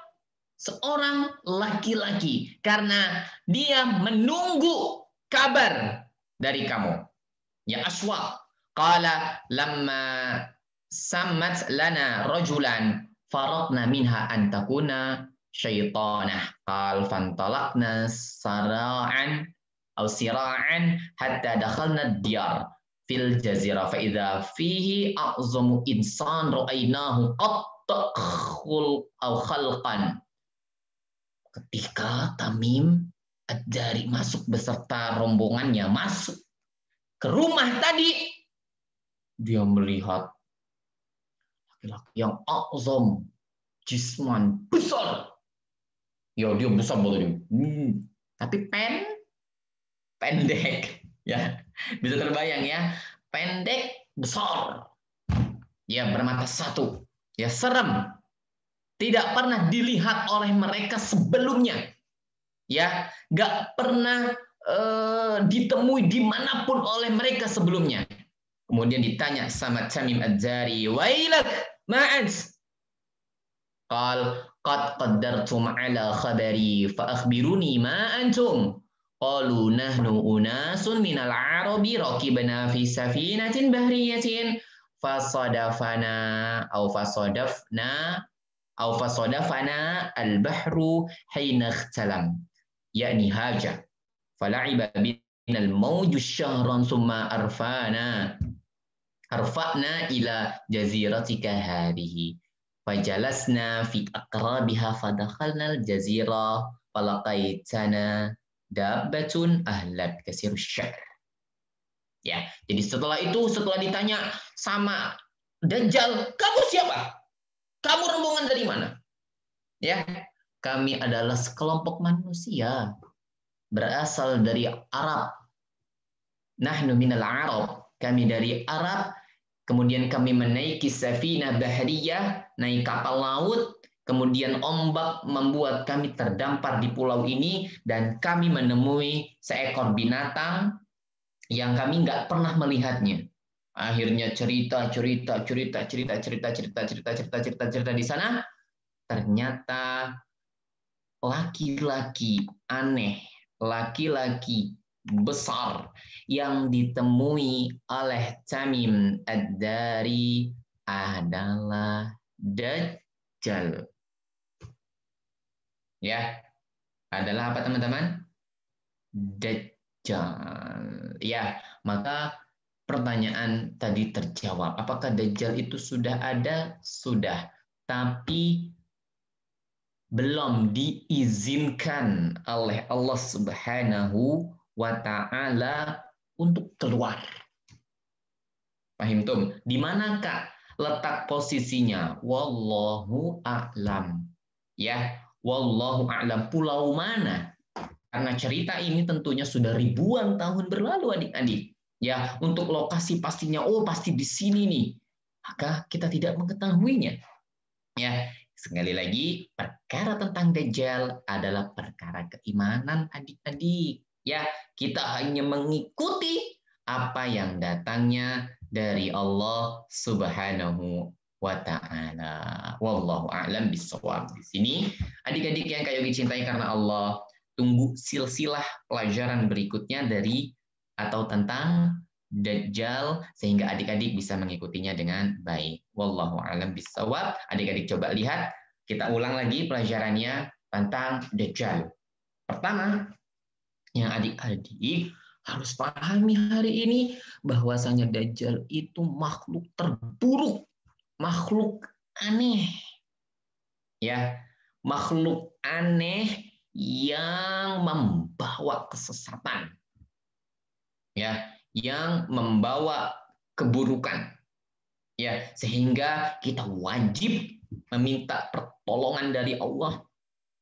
seorang laki-laki karena dia menunggu kabar dari kamu. Ya aswaq. Qala lamma sammat lana rajulan faradna minha an takuna syaitanah. Qal fantalaqna sara'an aw sira'an hatta dakhalna diyar fil jazirah fa idza fihi a'zamu insan ra'aynahu qad khulq aw khalqan. Ketika Tamim Ad-Dari masuk beserta rombongannya masuk ke rumah tadi, dia melihat laki-laki yang a'zam, jisman, besar. Ya, dia besar banget. Tapi pendek. Ya, bisa terbayang ya. Pendek, besar. Ya, bermata satu. Ya, serem. Tidak pernah dilihat oleh mereka sebelumnya. Ya, nggak pernah ditemui dimanapun oleh mereka sebelumnya. Kemudian ditanya sama Tamim Ad-Dari, wailak ma'ad? Qal qad qaddartum ala khabari fa akhbiruni ma antum. Qalu nahnu unasun minal arabi raqibna fi safinatin bahriyatin fasadafana aw fasadafana al-bahru hina ikhtalam yakni haja fala'iba binal mawju syahran summa arfa'na ila jaziratika hadhihi fajalasna fi aqrabiha fadakhalna al-jazira falaqaitana dabbatun ahlat kasirus sya'r. Ya, jadi setelah ditanya sama Dajjal, kamu siapa? Kamu rombongan dari mana? Ya, kami adalah sekelompok manusia berasal dari Arab. Nahnu minal Arab. Kami dari Arab. Kemudian kami menaiki safinah bahriyah, naik kapal laut. Kemudian ombak membuat kami terdampar di pulau ini dan kami menemui seekor binatang yang kami nggak pernah melihatnya. Akhirnya cerita di sana, ternyata laki-laki aneh, laki-laki besar yang ditemui oleh Tamim Ad-Dari adalah Dajjal. Ya, adalah apa teman-teman? Dajjal. Ya, maka pertanyaan tadi terjawab. Apakah Dajjal itu sudah ada? Sudah. Tapi belum diizinkan oleh Allah Subhanahu wa Ta'ala untuk keluar. Paham Tum? Di manakah letak posisinya? Wallahu a'lam. Ya, wallahu a'lam. Pulau mana? Karena cerita ini tentunya sudah ribuan tahun berlalu adik-adik. Ya, untuk lokasi pastinya, oh pasti di sini nih. Maka kita tidak mengetahuinya. Ya, sekali lagi, perkara tentang Dajjal adalah perkara keimanan adik-adik. Ya, kita hanya mengikuti apa yang datangnya dari Allah Subhanahu wa Ta'ala. Wallahu a'lam bishawab. Di sini, adik-adik yang kayak dicintai karena Allah, tunggu silsilah pelajaran berikutnya dari atau tentang Dajjal sehingga adik-adik bisa mengikutinya dengan baik. Wallahu a'lam bishawab. Adik-adik coba lihat, kita ulang lagi pelajarannya tentang Dajjal. Pertama, yang adik-adik harus pahami hari ini bahwasanya Dajjal itu makhluk terburuk, makhluk aneh. Ya, makhluk aneh yang membawa kesesatan. Ya, yang membawa keburukan. Ya, sehingga kita wajib meminta pertolongan dari Allah.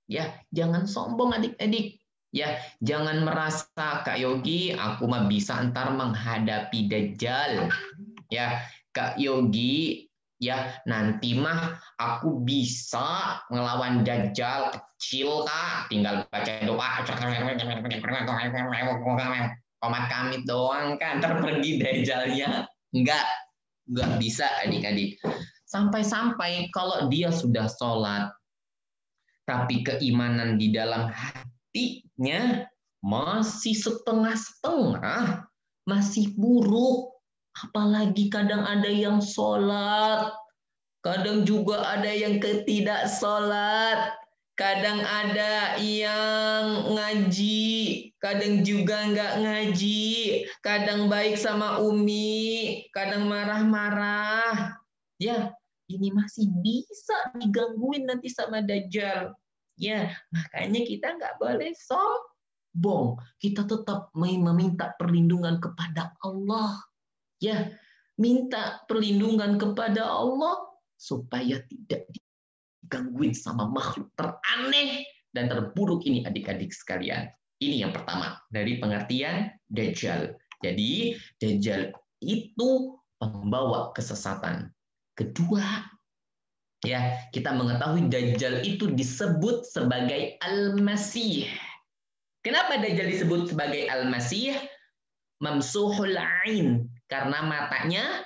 Ya, jangan sombong adik-adik. Ya, jangan merasa Kak Yogi, aku mah bisa ntar menghadapi Dajjal. Ya, Kak Yogi, ya nanti mah aku bisa ngelawan Dajjal kecil Kak, tinggal baca doa. Komat kami doang kan, ntar pergi Dajjalnya. Enggak bisa adik-adik. Sampai-sampai kalau dia sudah sholat, tapi keimanan di dalam hatinya masih setengah-setengah, masih buruk. Apalagi kadang ada yang sholat, kadang juga ada yang ketidak sholat, kadang ada yang ngaji, kadang juga nggak ngaji, kadang baik sama Umi, kadang marah-marah. Ya, ini masih bisa digangguin nanti sama Dajjal. Ya, makanya kita nggak boleh sombong. Kita tetap meminta perlindungan kepada Allah. Ya, minta perlindungan kepada Allah supaya tidak digangguin sama makhluk teraneh dan terburuk ini adik-adik sekalian. Ini yang pertama dari pengertian Dajjal. Jadi Dajjal itu pembawa kesesatan. Kedua, ya kita mengetahui Dajjal itu disebut sebagai Al-Masih. Kenapa Dajjal disebut sebagai Al-Masih? Mamsuhul ain, karena matanya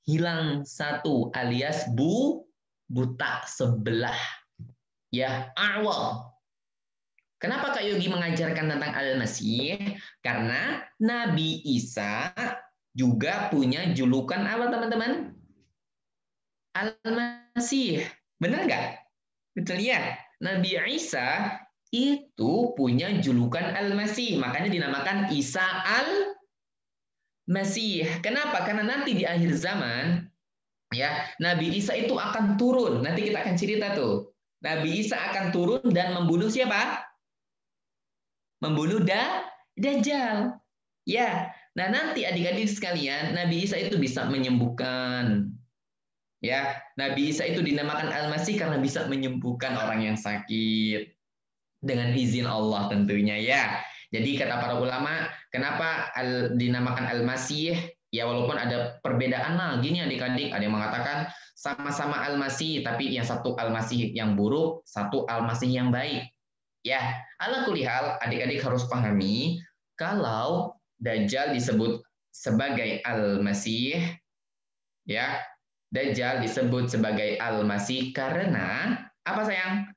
hilang satu alias buta sebelah. Ya, awal. Kenapa Kak Yogi mengajarkan tentang Al-Masih? Karena Nabi Isa juga punya julukan apa teman-teman? Al-Masih. Benar nggak? Betul ya? Nabi Isa itu punya julukan Al-Masih. Makanya dinamakan Isa Al-Masih. Kenapa? Karena nanti di akhir zaman, ya Nabi Isa itu akan turun. Nanti kita akan cerita tuh. Nabi Isa akan turun dan membunuh siapa? Membunuh Dajjal. Ya. Nah, nanti adik-adik sekalian, Nabi Isa itu bisa menyembuhkan. Ya, Nabi Isa itu dinamakan Al-Masih karena bisa menyembuhkan orang yang sakit dengan izin Allah tentunya ya. Jadi kata para ulama, kenapa dinamakan Al-Masih? Ya walaupun ada perbedaan lah gini adik-adik, ada yang mengatakan sama-sama Al-Masih, tapi yang satu Al-Masih yang buruk, satu Al-Masih yang baik. Ya, ala kulihal adik-adik harus pahami kalau Dajjal disebut sebagai Al-Masih, ya. Dajjal disebut sebagai Al-Masih karena apa sayang?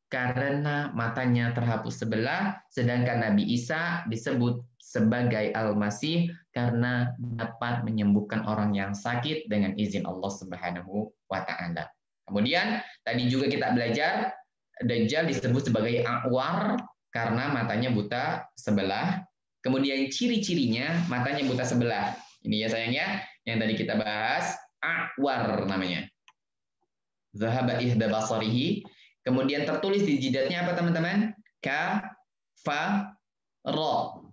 Karena matanya terhapus sebelah, sedangkan Nabi Isa disebut sebagai Al-Masih karena dapat menyembuhkan orang yang sakit dengan izin Allah Subhanahu wa Ta'ala. Kemudian tadi juga kita belajar Dajjal disebut sebagai A'war karena matanya buta sebelah. Kemudian ciri-cirinya matanya buta sebelah. Ini ya sayangnya yang tadi kita bahas, A'war namanya. Zahaba ihda basarihi. Kemudian tertulis di jidatnya apa teman-teman? Ka fa ro.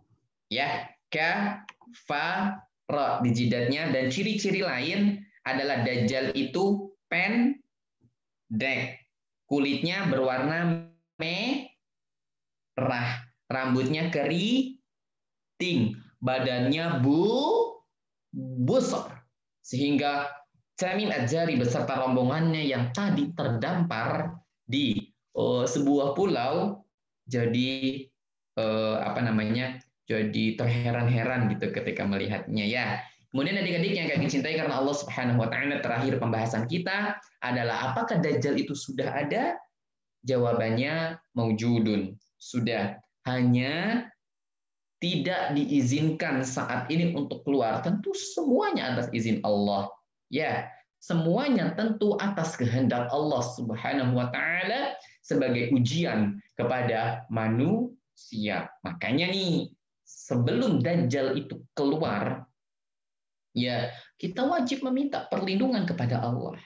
Ya, ka fa ro di jidatnya, dan ciri-ciri lain adalah Dajjal itu pendek. Kulitnya berwarna merah, rambutnya keriting, badannya busuk, sehingga Tamim Ad-Dari beserta rombongannya yang tadi terdampar di sebuah pulau jadi jadi terheran-heran gitu ketika melihatnya ya. Kemudian adik-adik yang kami cintai karena Allah Subhanahu wa Ta'ala, terakhir pembahasan kita adalah apakah Dajjal itu sudah ada? Jawabannya maujudun, sudah, hanya tidak diizinkan saat ini untuk keluar. Tentu semuanya atas izin Allah. Ya, semuanya tentu atas kehendak Allah Subhanahu wa Ta'ala sebagai ujian kepada manusia. Makanya nih, sebelum Dajjal itu keluar, ya kita wajib meminta perlindungan kepada Allah.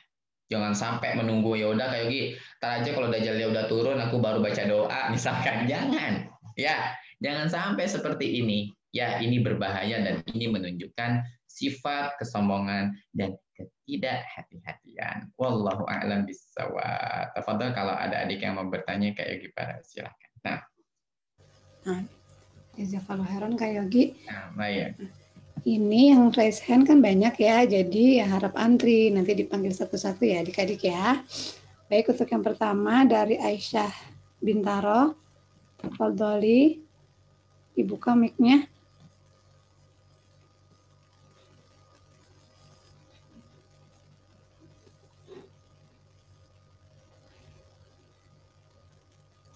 Jangan sampai menunggu ya udah kayak gini, tar aja kalau Dajjalnya udah turun aku baru baca doa misalkan. Jangan. Ya, jangan sampai seperti ini. Ya, ini berbahaya dan ini menunjukkan sifat kesombongan dan ketidakhati-hatian. Wallahu a'lam bishawab. Tafadhol kalau ada adik yang mau bertanya kayak gimana silakan. Nah, jazakallahu khairan Kak Yogi. nah, baik. Ini yang raise hand kan banyak ya, jadi ya harap antri, nanti dipanggil satu-satu ya adik-adik ya. Baik, untuk yang pertama dari Aisyah Bintaro, Faldoli, dibuka mic-nya.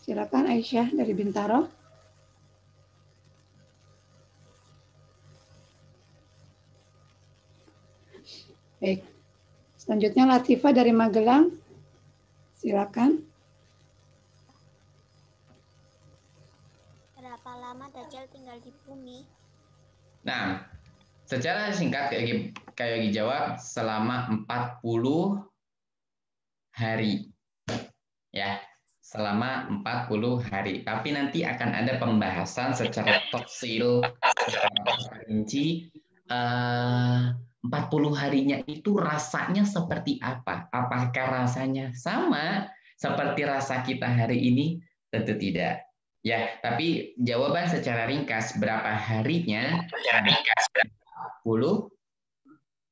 Silakan Aisyah dari Bintaro. Baik. Selanjutnya Latifah dari Magelang. Silakan. Berapa lama Dajjal tinggal di bumi? Nah, secara singkat kayak dijawab selama 40 hari. Ya, selama 40 hari. Tapi nanti akan ada pembahasan secara tafsil, secara rinci 40 harinya itu rasanya seperti apa? Apakah rasanya sama seperti rasa kita hari ini? Tentu tidak. Ya, tapi jawaban secara ringkas berapa harinya? 40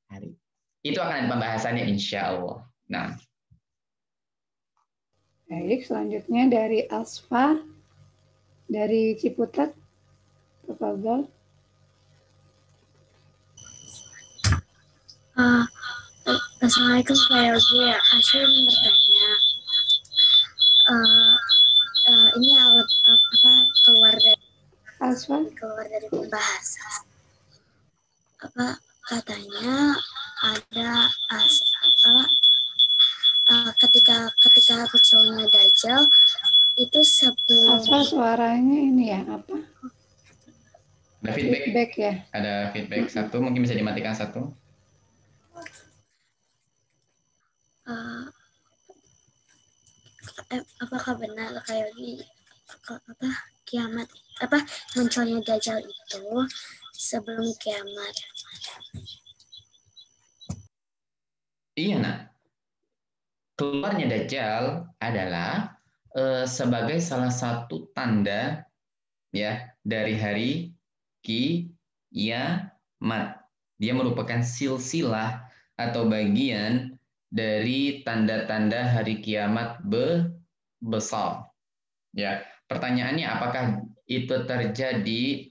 hari. Itu akan ada pembahasannya insya Allah. Nah, baik, selanjutnya dari Asfa dari Ciputat. Tafadhol. Assalamualaikum Pak Yogi. Saya ingin bertanya, ini keluar dari pembahasan. Katanya ada ketika munculnya Dajjal itu sebelum. Asfa suaranya ini ya apa? ada feedback ya. Ada feedback satu, mungkin bisa dimatikan satu. Apakah benar kayak kiamat munculnya Dajjal itu sebelum kiamat? Iya, nah. Keluarnya Dajjal adalah sebagai salah satu tanda ya dari hari kiamat. Dia merupakan silsilah atau bagian dari tanda-tanda hari kiamat besar. Ya, pertanyaannya apakah itu terjadi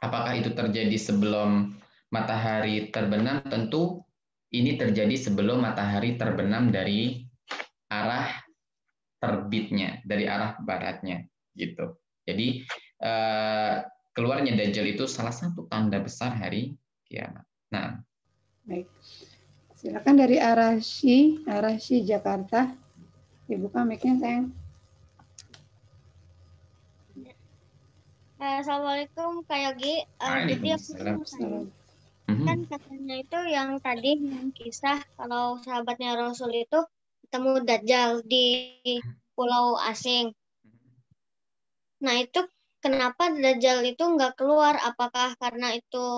Apakah itu terjadi sebelum matahari terbenam? Tentu ini terjadi sebelum matahari terbenam dari arah terbitnya, dari arah baratnya, gitu. Jadi keluarnya Dajjal itu salah satu tanda besar hari kiamat. Nah, Baik. Silakan dari Arashi Jakarta. Dibuka mic-nya, sayang. Assalamualaikum Kak Yogi. Jadi aku Waalaikumsalam. mau tanya. Kan katanya itu yang tadi yang kisah kalau sahabatnya Rasul itu ketemu Dajjal di pulau asing. Nah itu kenapa Dajjal itu nggak keluar? Apakah karena itu,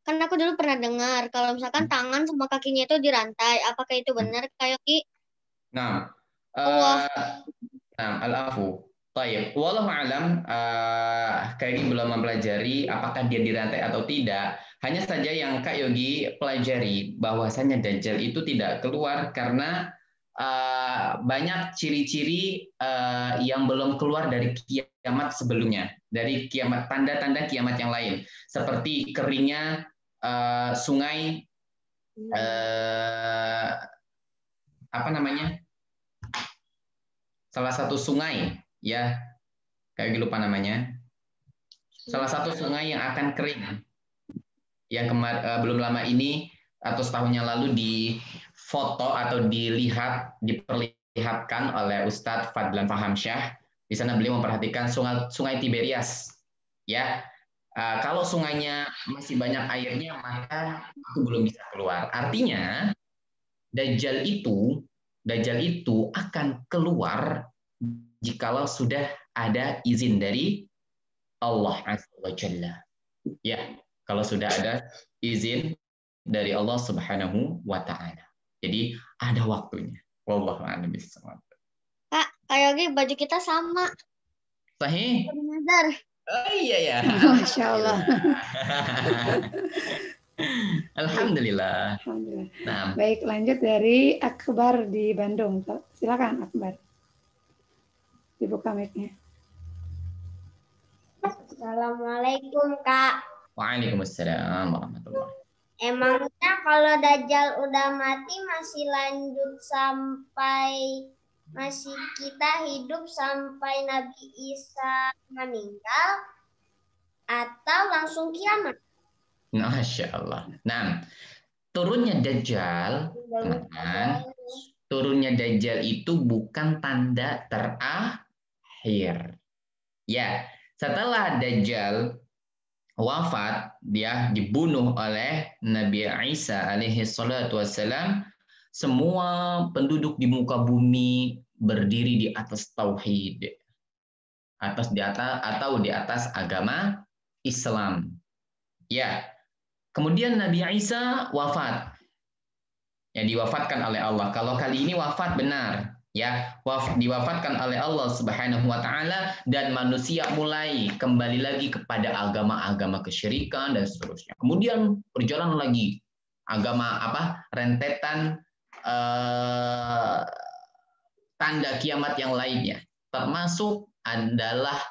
kan aku dulu pernah dengar kalau misalkan tangan sama kakinya itu dirantai. Apakah itu benar Kak Yogi? Nah, Allah. al-afu. Taib. Wallahu alam, Kak Yogi belum mempelajari apakah dia dirantai atau tidak. Hanya saja yang Kak Yogi pelajari bahwasanya Dajjal itu tidak keluar karena banyak ciri-ciri yang belum keluar dari kiamat sebelumnya, dari kiamat, tanda-tanda kiamat yang lain, seperti keringnya sungai, apa namanya? Salah satu sungai, ya, kayak lupa namanya. Salah satu sungai yang akan kering, yang belum lama ini atau setahun yang lalu difoto atau diperlihatkan oleh Ustadz Fadlan Fahamsyah. Di sana beliau memperhatikan sungai Tiberias. Ya, kalau sungainya masih banyak airnya, maka itu belum bisa keluar. Artinya Dajjal itu akan keluar jikalau sudah ada izin dari Allah Azza wa Jalla. Ya, kalau sudah ada izin dari Allah Subhanahu wa taala. Jadi ada waktunya. Wallahu a'lam bishawab. Kak Yogi, baju kita sama. Sahih? Benar. Oh iya ya. Masya Allah. Alhamdulillah. Alhamdulillah. Nah, Baik, lanjut dari Akbar di Bandung. Silakan Akbar. Dibuka mic-nya. Assalamualaikum Kak. waalaikumsalam warahmatullahi. Emangnya kalau Dajjal udah mati masih lanjut sampai masih kita hidup sampai Nabi Isa meninggal atau langsung kiamat? Masya Allah. Nah, turunnya Dajjal, teman-teman, turunnya Dajjal itu bukan tanda terakhir. Ya, setelah Dajjal wafat, dia dibunuh oleh Nabi Isa alaihi salatu wassalam, semua penduduk di muka bumi berdiri di atas tauhid, atau di atas agama Islam. Ya, kemudian Nabi Isa wafat, ya, diwafatkan oleh Allah. Kalau kali ini wafat benar, ya, diwafatkan oleh Allah Subhanahu wa taala, dan manusia mulai kembali lagi kepada agama-agama kesyirikan dan seterusnya. Kemudian berjalan lagi rentetan tanda kiamat yang lainnya, termasuk adalah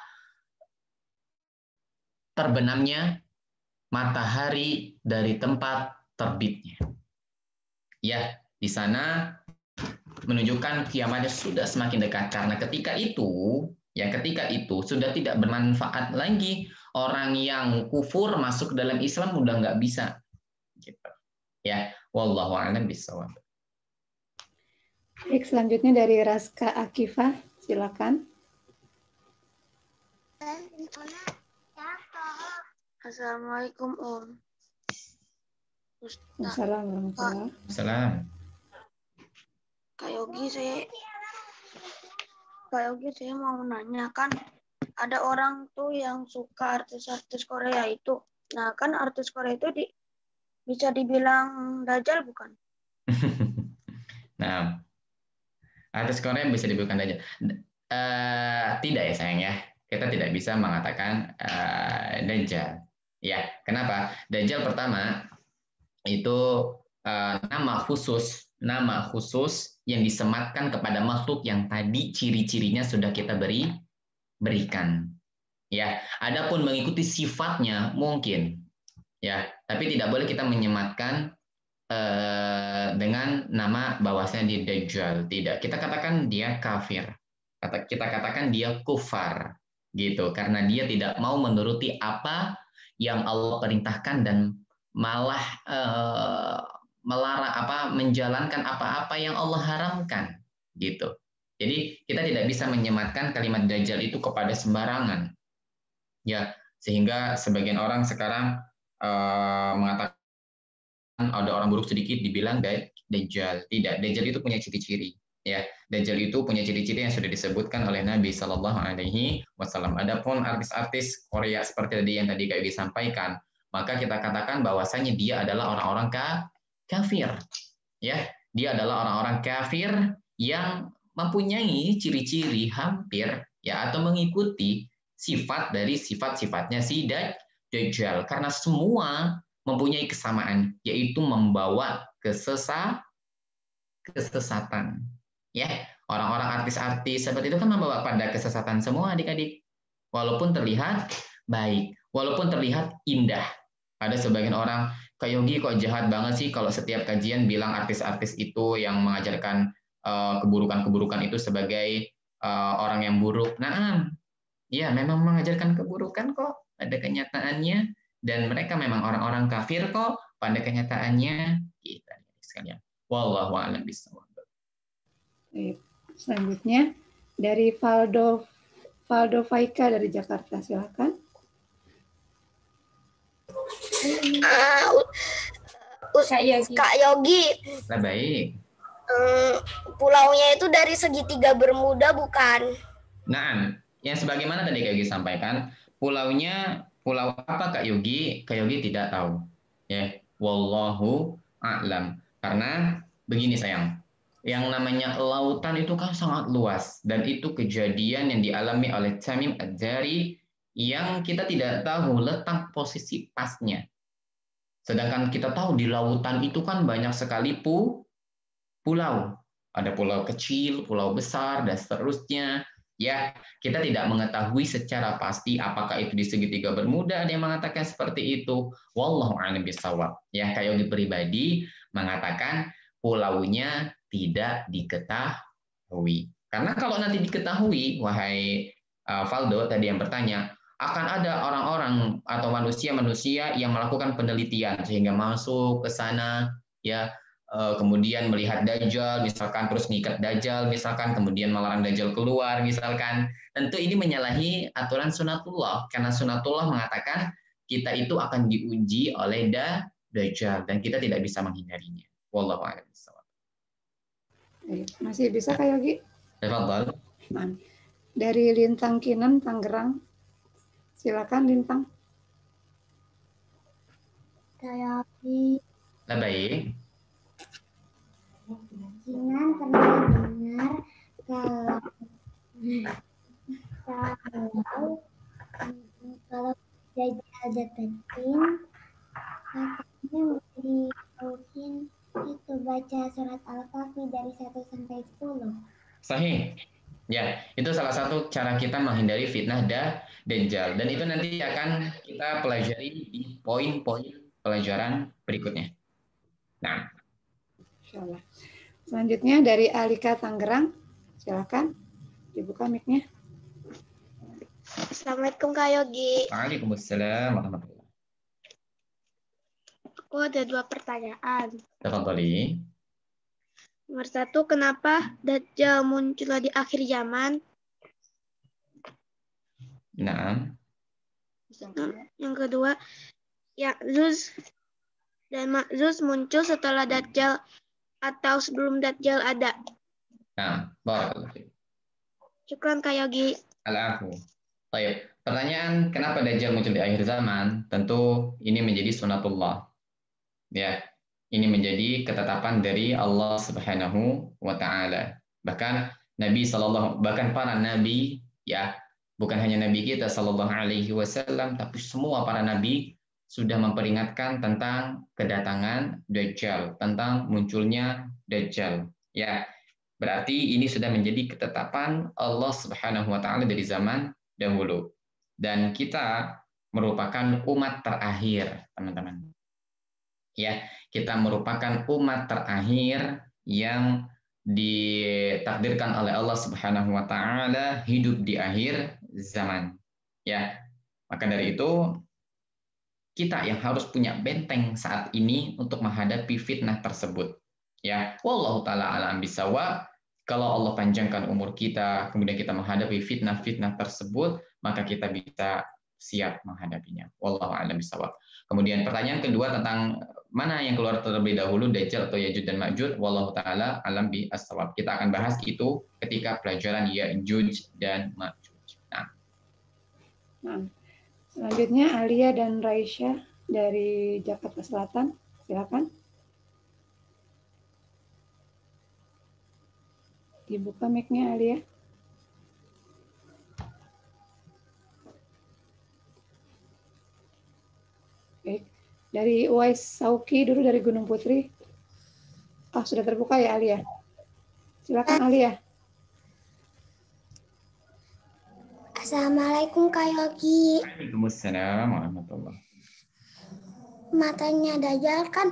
terbenamnya matahari dari tempat terbitnya. Ya, di sana menunjukkan kiamatnya sudah semakin dekat, karena ketika itu sudah tidak bermanfaat lagi. Orang yang kufur masuk dalam Islam udah nggak bisa, gitu. Ya, wallahu a'lam bishawab. Baik, selanjutnya dari Raska Akifah, silakan. Assalamualaikum Om. Assalamualaikum. Salam. Kak Yogi, saya mau nanya, kan ada orang tuh yang suka artis-artis Korea itu. Nah, kan artis Korea itu bisa dibilang Dajjal bukan? Nah, artis Korea bisa dibilang Dajjal. Tidak ya sayang ya. Kita tidak bisa mengatakan Dajjal. Ya, kenapa? Dajjal pertama itu nama khusus yang disematkan kepada makhluk yang tadi ciri-cirinya sudah kita berikan. Ya, adapun mengikuti sifatnya mungkin, ya, tapi tidak boleh kita menyematkan dengan nama bahwasanya dia Dajjal. Tidak, kita katakan dia kafir. Kita katakan dia kufar, gitu. Karena dia tidak mau menuruti apa yang Allah perintahkan dan malah melarang menjalankan apa-apa yang Allah haramkan, gitu. Jadi kita tidak bisa menyematkan kalimat Dajjal itu kepada sembarangan, ya. Sehingga sebagian orang sekarang mengatakan ada orang buruk sedikit dibilang Dajjal. Tidak, Dajjal itu punya ciri-ciri. Ya, Dajjal itu punya ciri-ciri yang sudah disebutkan oleh Nabi Shallallahu Alaihi Wasallam. Adapun artis-artis Korea seperti tadi yang tadi Kak Yogi sampaikan, maka kita katakan bahwasanya dia adalah orang-orang kafir. Ya, dia adalah orang-orang kafir yang mempunyai ciri-ciri hampir ya atau mengikuti sifat dari sifat-sifatnya si Dajjal, karena semua mempunyai kesamaan, yaitu membawa kesesatan. Ya, orang-orang artis-artis seperti itu kan membawa pada kesesatan semua adik-adik. Walaupun terlihat baik, walaupun terlihat indah. Ada sebagian orang, Kak Yogi kok jahat banget sih kalau setiap kajian bilang artis-artis itu yang mengajarkan keburukan-keburukan itu sebagai orang yang buruk. Nah, ya memang mengajarkan keburukan kok, ada kenyataannya. Dan mereka memang orang-orang kafir kok pada kenyataannya. Kita sekalian. Wallahu a'lam bishawab. Selanjutnya dari Valdo Faika dari Jakarta, silakan. Kak Yogi. Nah, baik. Pulaunya itu dari segitiga Bermuda bukan? Nah, yang sebagaimana tadi Kak Yogi sampaikan, pulaunya pulau apa Kak Yogi? Kak Yogi tidak tahu. Ya, wallahu a'lam. Karena begini sayang, yang namanya lautan itu kan sangat luas dan itu kejadian yang dialami oleh Tamim Ad-Dari yang kita tidak tahu letak posisi pasnya. Sedangkan kita tahu di lautan itu kan banyak sekali pulau. Ada pulau kecil, pulau besar, dan seterusnya. Ya, kita tidak mengetahui secara pasti apakah itu di segitiga Bermuda, ada yang mengatakan seperti itu. Wallahu a'lam bishawab. Ya, Kak Yogi pribadi mengatakan pulaunya tidak diketahui. Karena kalau nanti diketahui, wahai Valdo tadi yang bertanya, akan ada orang-orang atau manusia-manusia yang melakukan penelitian sehingga masuk ke sana, ya, kemudian melihat Dajjal, misalkan terus ngikat Dajjal, misalkan kemudian melarang Dajjal keluar, misalkan. Tentu ini menyalahi aturan sunatullah, karena sunatullah mengatakan kita itu akan diuji oleh Dajjal dan kita tidak bisa menghindarinya. Wallahu a'lam bishawab. Masih bisa Kak Yogi? Tafadhal. Dari Lintang Kinan, Tangerang. Silakan Lintang. Kak Yogi. Baik. Kinan pernah dengar kalau Dajjal deketin, katanya mungkin itu baca surat Al-Kahfi dari 1 sampai 10. Sahih. Ya, itu salah satu cara kita menghindari fitnah Dajjal. Dan itu nanti akan kita pelajari di poin-poin pelajaran berikutnya. Nah, Insyaallah. Selanjutnya dari Alika Tangerang, silakan dibuka mic-nya. Assalamualaikum Kak Yogi. Waalaikumsalam warahmatullahi wabarakatuh. Aku ada 2 pertanyaan. Tafadhali. Nomor 1, kenapa Dajjal muncul di akhir zaman? Nah. Yang kedua, Ya'juj dan Ma'juj muncul setelah Dajjal atau sebelum Dajjal ada? Nah, barakallahu. Syukran Kak Yogi. Al-afu. Baik. Pertanyaan kenapa Dajjal muncul di akhir zaman? Tentu ini menjadi sunatullah. Ya, ini menjadi ketetapan dari Allah Subhanahu wa taala. Bahkan bahkan para nabi, ya, bukan hanya nabi kita sallallahu alaihi wasallam, tapi semua para nabi sudah memperingatkan tentang kedatangan Dajjal, tentang munculnya Dajjal. Ya, berarti ini sudah menjadi ketetapan Allah Subhanahu wa taala dari zaman dahulu. dan kita merupakan umat terakhir, teman-teman. Ya, kita merupakan umat terakhir yang ditakdirkan oleh Allah Subhanahu wa taala hidup di akhir zaman. Ya. Maka dari itu kita yang harus punya benteng saat ini untuk menghadapi fitnah tersebut. Ya, wallahu taala alam bisawab. Kalau Allah panjangkan umur kita, kemudian kita menghadapi fitnah-fitnah tersebut, maka kita bisa siap menghadapinya. Wallahu a'lam bishawab. Kemudian pertanyaan kedua tentang mana yang keluar terlebih dahulu, Dajjal atau Ya'juj dan Ma'juj. Wallahu taala alam bishawab. Kita akan bahas itu ketika pelajaran Ya'juj dan Ma'juj. Nah, selanjutnya Alia dan Raisya dari Jakarta Selatan, silakan. Dibuka mic-nya Alia. Baik. Dari Uwais Sauki dulu dari Gunung Putri. Oh, sudah terbuka ya Alia. Silakan Alia. Assalamualaikum Kak Yogi. Waalaikumsalam warahmatullahi. Matanya Dajjal kan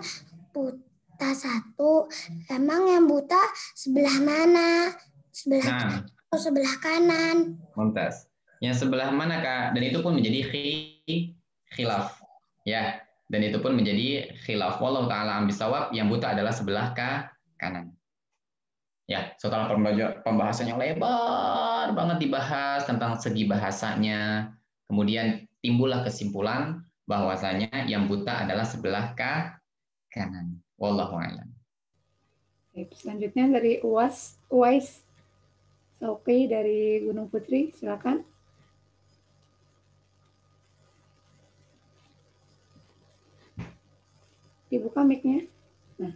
buta satu. Emang yang buta sebelah mana? Sebelah kiri atau sebelah kanan? Mumtaz. Yang sebelah mana Kak? Dan itu pun menjadi khilaf. Ya, dan itu pun menjadi khilaf. Wallahu ta'ala ambisawab, yang buta adalah sebelah kanan. Ya, setelah pembahasan yang lebar banget dibahas tentang segi bahasanya, kemudian timbullah kesimpulan bahwasanya yang buta adalah sebelah kanan. Wallahu a'lam. Selanjutnya dari Uwais Sauki dari Gunung Putri, silakan. Dibuka mic-nya. Nah,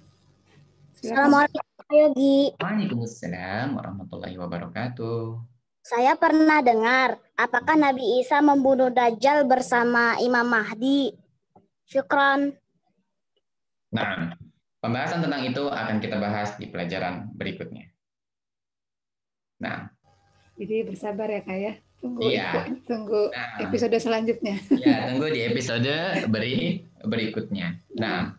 Assalamualaikum Kak Yogi. Waalaikumsalam warahmatullahi wabarakatuh. Saya pernah dengar, apakah Nabi Isa membunuh Dajjal bersama Imam Mahdi? Syukran. Nah, pembahasan tentang itu akan kita bahas di pelajaran berikutnya. Nah, jadi bersabar ya Kak ya. Tunggu episode selanjutnya. Ya, tunggu di episode berikutnya. Nah,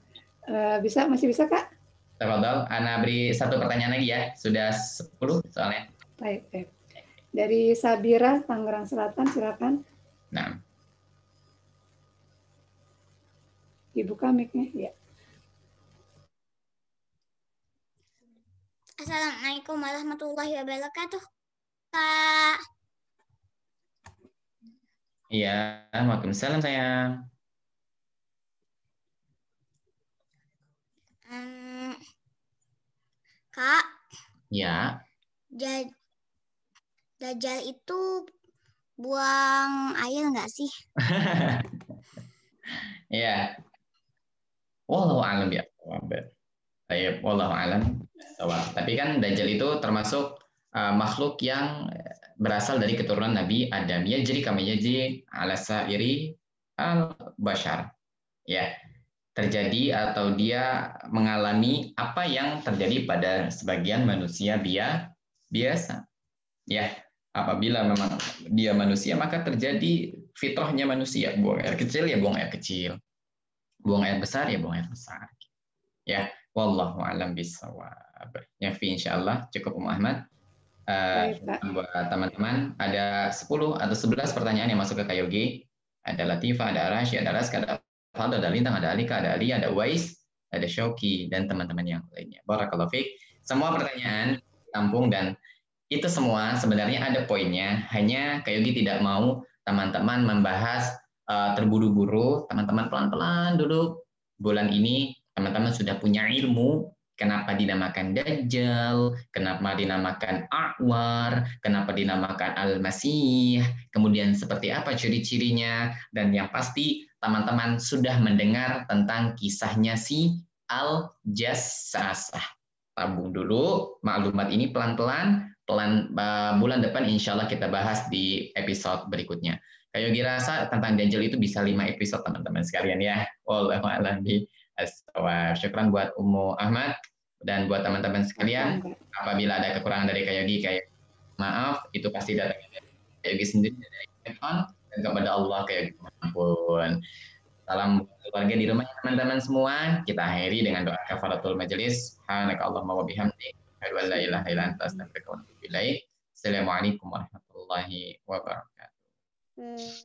masih bisa Kak? Tafadhol, Ana beri satu pertanyaan lagi ya. Sudah 10 soalnya. Baik. Dari Sabira, Tangerang Selatan, silakan. Nah. Dibuka mic-nya, ya. Assalamualaikum warahmatullahi wabarakatuh, Kak. Iya, waalaikumsalam sayang. Kak. Ya. Dajjal itu buang air nggak sih? Ya. Wallahu a'lam ya. Wallahu a'lam. Tapi kan Dajjal itu termasuk makhluk yang berasal dari keturunan Nabi Adam. Yajri kama yajri ala sa'iri al-bashar. Ya. Terjadi atau dia mengalami apa yang terjadi pada sebagian manusia biasa. Ya, apabila memang dia manusia maka terjadi fitrahnya manusia. Buang air kecil ya buang air kecil. Buang air besar ya buang air besar. Ya, wallahu a'lam bishawab. Ya, insyaallah cukup Ahmad. Buat teman-teman ada 10 atau 11 pertanyaan yang masuk ke Kayogi. Ada Latifah, ada Arashi, ada Raska, ada Fadl, ada Lintang, ada Alika, ada Ali, ada Uwais, ada Syauki, dan teman-teman yang lainnya. Barakallahu fiik. Semua pertanyaan tampung dan itu semua sebenarnya ada poinnya. Hanya Kayogi tidak mau teman-teman membahas terburu-buru. Teman-teman pelan-pelan dulu. Bulan ini teman-teman sudah punya ilmu. Kenapa dinamakan Dajjal, kenapa dinamakan A'war, kenapa dinamakan Al-Masih, kemudian seperti apa ciri-cirinya, dan yang pasti teman-teman sudah mendengar tentang kisahnya si Al-Jassasah. Tabung dulu maklumat ini pelan-pelan, bulan depan insya Allah kita bahas di episode berikutnya. Kayogi rasa tentang Dajjal itu bisa 5 episode teman-teman sekalian ya. Wallahu a'lam bishawab. Syukran buat Ummu Ahmad dan buat teman-teman sekalian. Apabila ada kekurangan dari Kayogi, maaf, itu pasti datang dari Kayogi sendiri dari Python. kepada Allah kayak gimana pun. Salam keluarga di rumah teman-teman semua. Kita akhiri dengan doa kafaratul majelis. Subhanakallahumma wa bihamdik, asyhadu an la ilaha illa anta, astaghfiruka wa atubu ilaik. Assalamualaikum warahmatullahi wabarakatuh.